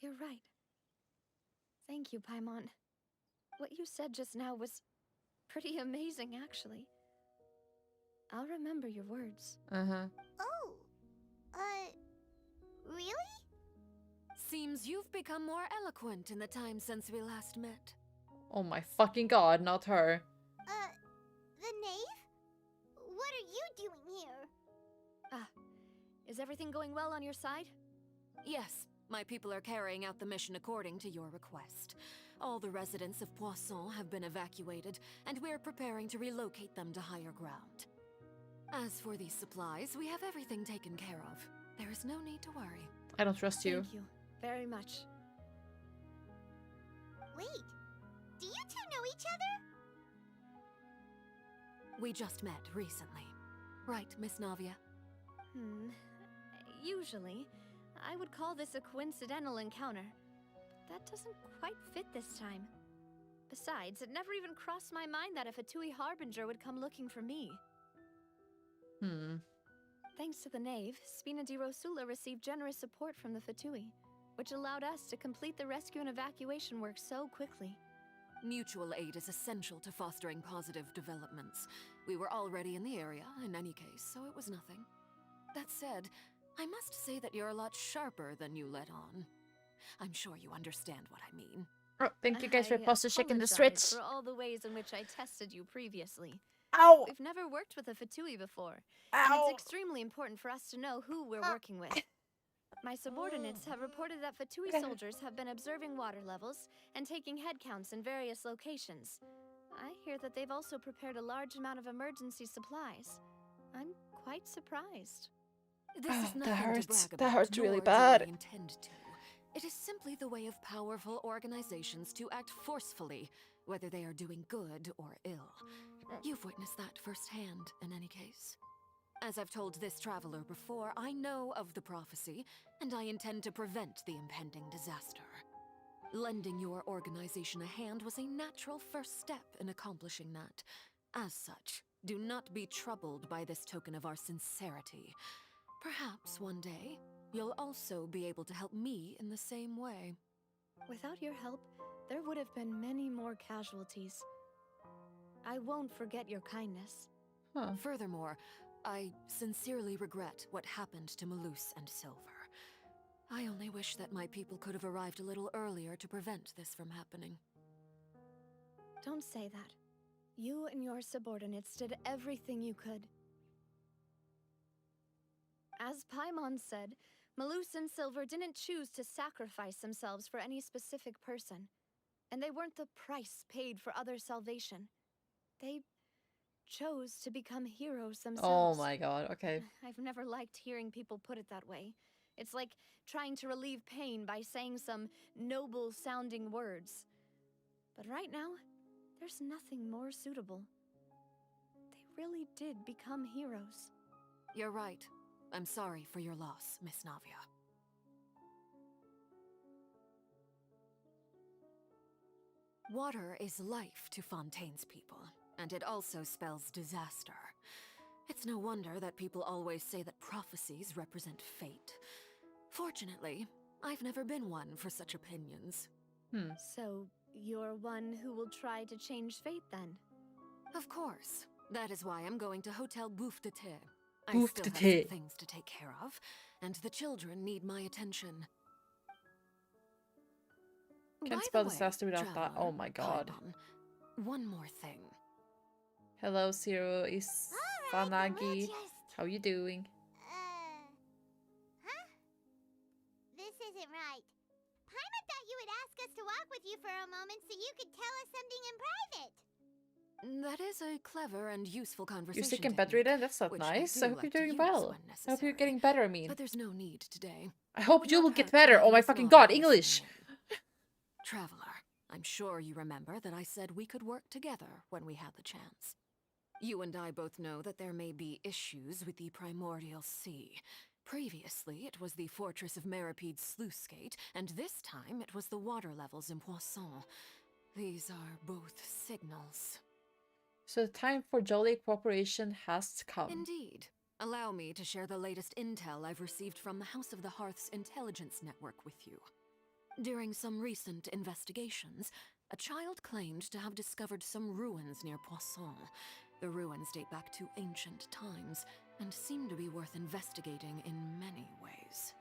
You're right. Thank you, Paimon. What you said just now was pretty amazing, actually. I'll remember your words. Uh-huh. Oh, really? Seems you've become more eloquent in the time since we last met. Oh my fucking god, not her. The knave? What are you doing here? Ah, is everything going well on your side? Yes, my people are carrying out the mission according to your request. All the residents of Poisson have been evacuated, and we're preparing to relocate them to higher ground. As for these supplies, we have everything taken care of. There is no need to worry. I don't trust you. Thank you very much. Wait, do you know each other? We just met recently. Right, Miss Navia? Usually, I would call this a coincidental encounter. But that doesn't quite fit this time. Besides, it never even crossed my mind that a Fatui Harbinger would come looking for me. Thanks to the Knave, Spina di Rosula received generous support from the Fatui, which allowed us to complete the rescue and evacuation work so quickly. Mutual aid is essential to fostering positive developments. We were already in the area, in any case, so it was nothing. That said, I must say that you're a lot sharper than you let on. I'm sure you understand what I mean. Oh, thank you guys for I posting checking the apologize switch. for all the ways in which I tested you previously. Ow! We've never worked with a Fatui before, Ow! and it's extremely important for us to know who we're working with. My subordinates have reported that Fatui soldiers have been observing water levels and taking head counts in various locations. I hear that they've also prepared a large amount of emergency supplies. I'm quite surprised. This is nothing that hurts. to brag That about, hurts really nor do bad. I intend to. It is simply the way of powerful organizations to act forcefully, whether they are doing good or ill. You've witnessed that firsthand, in any case. As I've told this traveler before, I know of the prophecy, and I intend to prevent the impending disaster. Lending your organization a hand was a natural first step in accomplishing that. As such, do not be troubled by this token of our sincerity. Perhaps one day, you'll also be able to help me in the same way. Without your help, there would have been many more casualties. I won't forget your kindness. Furthermore, I sincerely regret what happened to Malus and Silver. I only wish that my people could have arrived a little earlier to prevent this from happening. Don't say that. You and your subordinates did everything you could. As Paimon said, Malus and Silver didn't choose to sacrifice themselves for any specific person. And they weren't the price paid for other salvation. They chose to become heroes themselves. Oh my god, okay. I've never liked hearing people put it that way. It's like trying to relieve pain by saying some noble-sounding words. But right now, there's nothing more suitable. They really did become heroes. You're right. I'm sorry for your loss, Miss Navia. Water is life to Fontaine's people, and it also spells disaster. It's no wonder that people always say that prophecies represent fate. Fortunately, I've never been one for such opinions. So, you're one who will try to change fate then? Of course. That is why I'm going to Hotel Bouffe de Thé. I Bouffe still de have Thé. some things to take care of, and the children need my attention. Can't By spell the way, disaster without that. traveler, Oh my god. Paimon, one more thing. Hello, Zero Isanagi. How you doing? This isn't right. Paimon thought you would ask us to walk with you for a moment so you could tell us something in private. That is a clever and useful conversation. You're sick and bedridden? That's not which nice. do I hope you're like to doing use well. when I hope you're necessary. getting better, I mean. But there's no need today. I hope would you not will get hurt better. to Oh have my a fucking small god, English! Traveler, I'm sure you remember that I said we could work together when we had the chance. You and I both know that there may be issues with the Primordial Sea. Previously, it was the Fortress of Meripede's sluice gate, and this time it was the water levels in Poisson. These are both signals. So the time for jolly cooperation has come. Indeed. Allow me to share the latest intel I've received from the House of the Hearth's intelligence network with you. During some recent investigations, a child claimed to have discovered some ruins near Poisson. The ruins date back to ancient times, and seem to be worth investigating in many ways.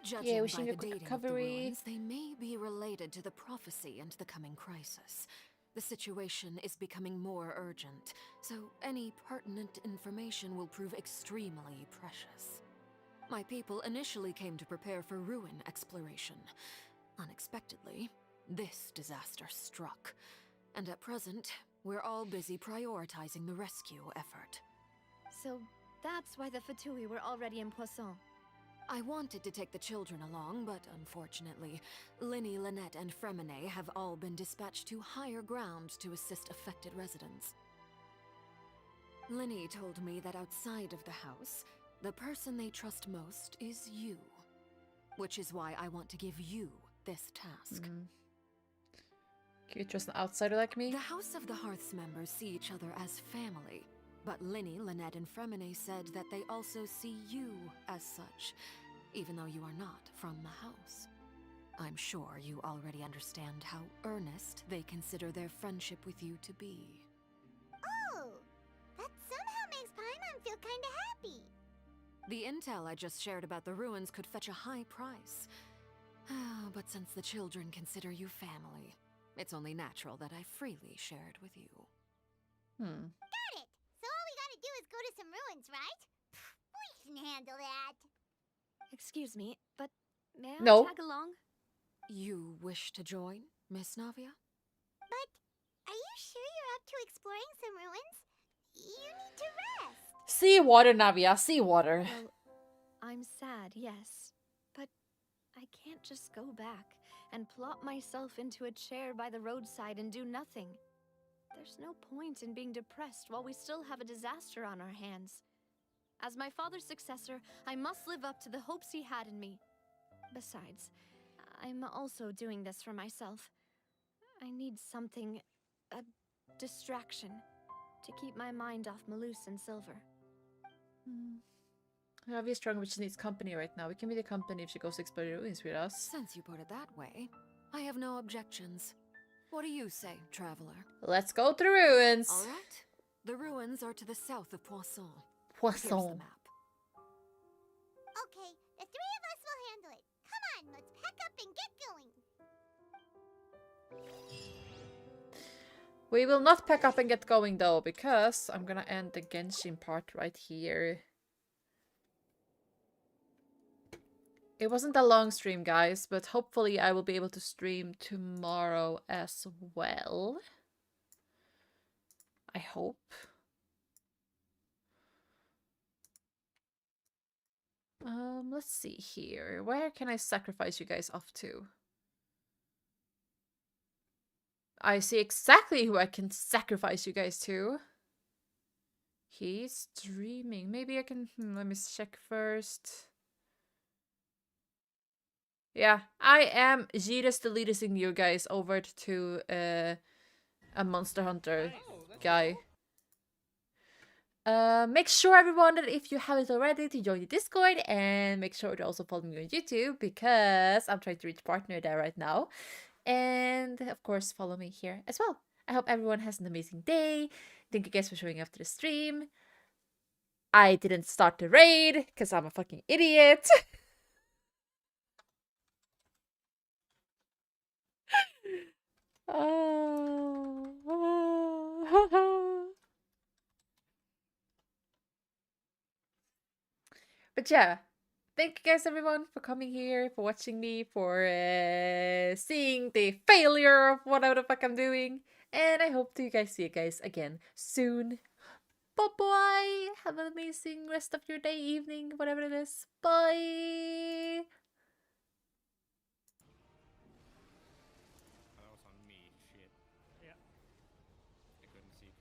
Judging wishing by you the a quick dating of the recovery. ruins, they may be related to the prophecy and the coming crisis. The situation is becoming more urgent, so any pertinent information will prove extremely precious. My people initially came to prepare for ruin exploration. Unexpectedly, this disaster struck, and at present, we're all busy prioritizing the rescue effort. So, that's why the Fatui were already in Poisson. I wanted to take the children along, but unfortunately, Linny, Lynette, and Fremine have all been dispatched to higher ground to assist affected residents. Linny told me that outside of the house, the person they trust most is you. Which is why I want to give you this task. Can you trust an outsider like me? The House of the Hearth's members see each other as family, but Linny, Lynette, and Fremine said that they also see you as such, even though you are not from the house. I'm sure you already understand how earnest they consider their friendship with you to be. Oh, that somehow makes Paimon feel kinda happy. The intel I just shared about the ruins could fetch a high price. But since the children consider you family, it's only natural that I freely share it with you. Got it! So all we gotta do is go to some ruins, right? We can handle that. Excuse me, but may I No. tag along? You wish to join, Miss Navia? But are you sure you're up to exploring some ruins? You need to rest. Seawater, Navia, seawater. Well, I'm sad, yes. But I can't just go back and plop myself into a chair by the roadside and do nothing. There's no point in being depressed while we still have a disaster on our hands. As my father's successor, I must live up to the hopes he had in me. Besides, I'm also doing this for myself. I need something, a distraction, to keep my mind off Malus and Silver. Navia's strong, but she needs company right now. We can be the company if she goes to explore the ruins with us. Since you put it that way, I have no objections. What do you say, traveler? Let's go to the ruins. All right. The ruins are to the south of Poisson. Here's the Poisson. map. Okay, the three of us will handle it. Come on, let's pack up and get going. We will not pack up and get going though, because I'm gonna end the Genshin part right here. It wasn't a long stream, guys, but hopefully I will be able to stream tomorrow as well. I hope. Let's see here. Where can I sacrifice you guys off to? I see exactly who I can sacrifice you guys to. He's streaming. Maybe I can... let me check first. Yeah, I am just deleting you guys over to a Monster Hunter guy. Make sure, everyone, that if you haven't already, to join the Discord, and make sure to also follow me on YouTube, because I'm trying to reach partner there right now. And of course, follow me here as well. I hope everyone has an amazing day. Thank you guys for showing up to the stream. I didn't start the raid because I'm a fucking idiot. But yeah, thank you guys, everyone, for coming here, for watching me, for seeing the failure of whatever the fuck I'm doing. And I hope to you guys see you guys again soon. Bye-bye. Have an amazing rest of your day, evening, whatever it is. Bye.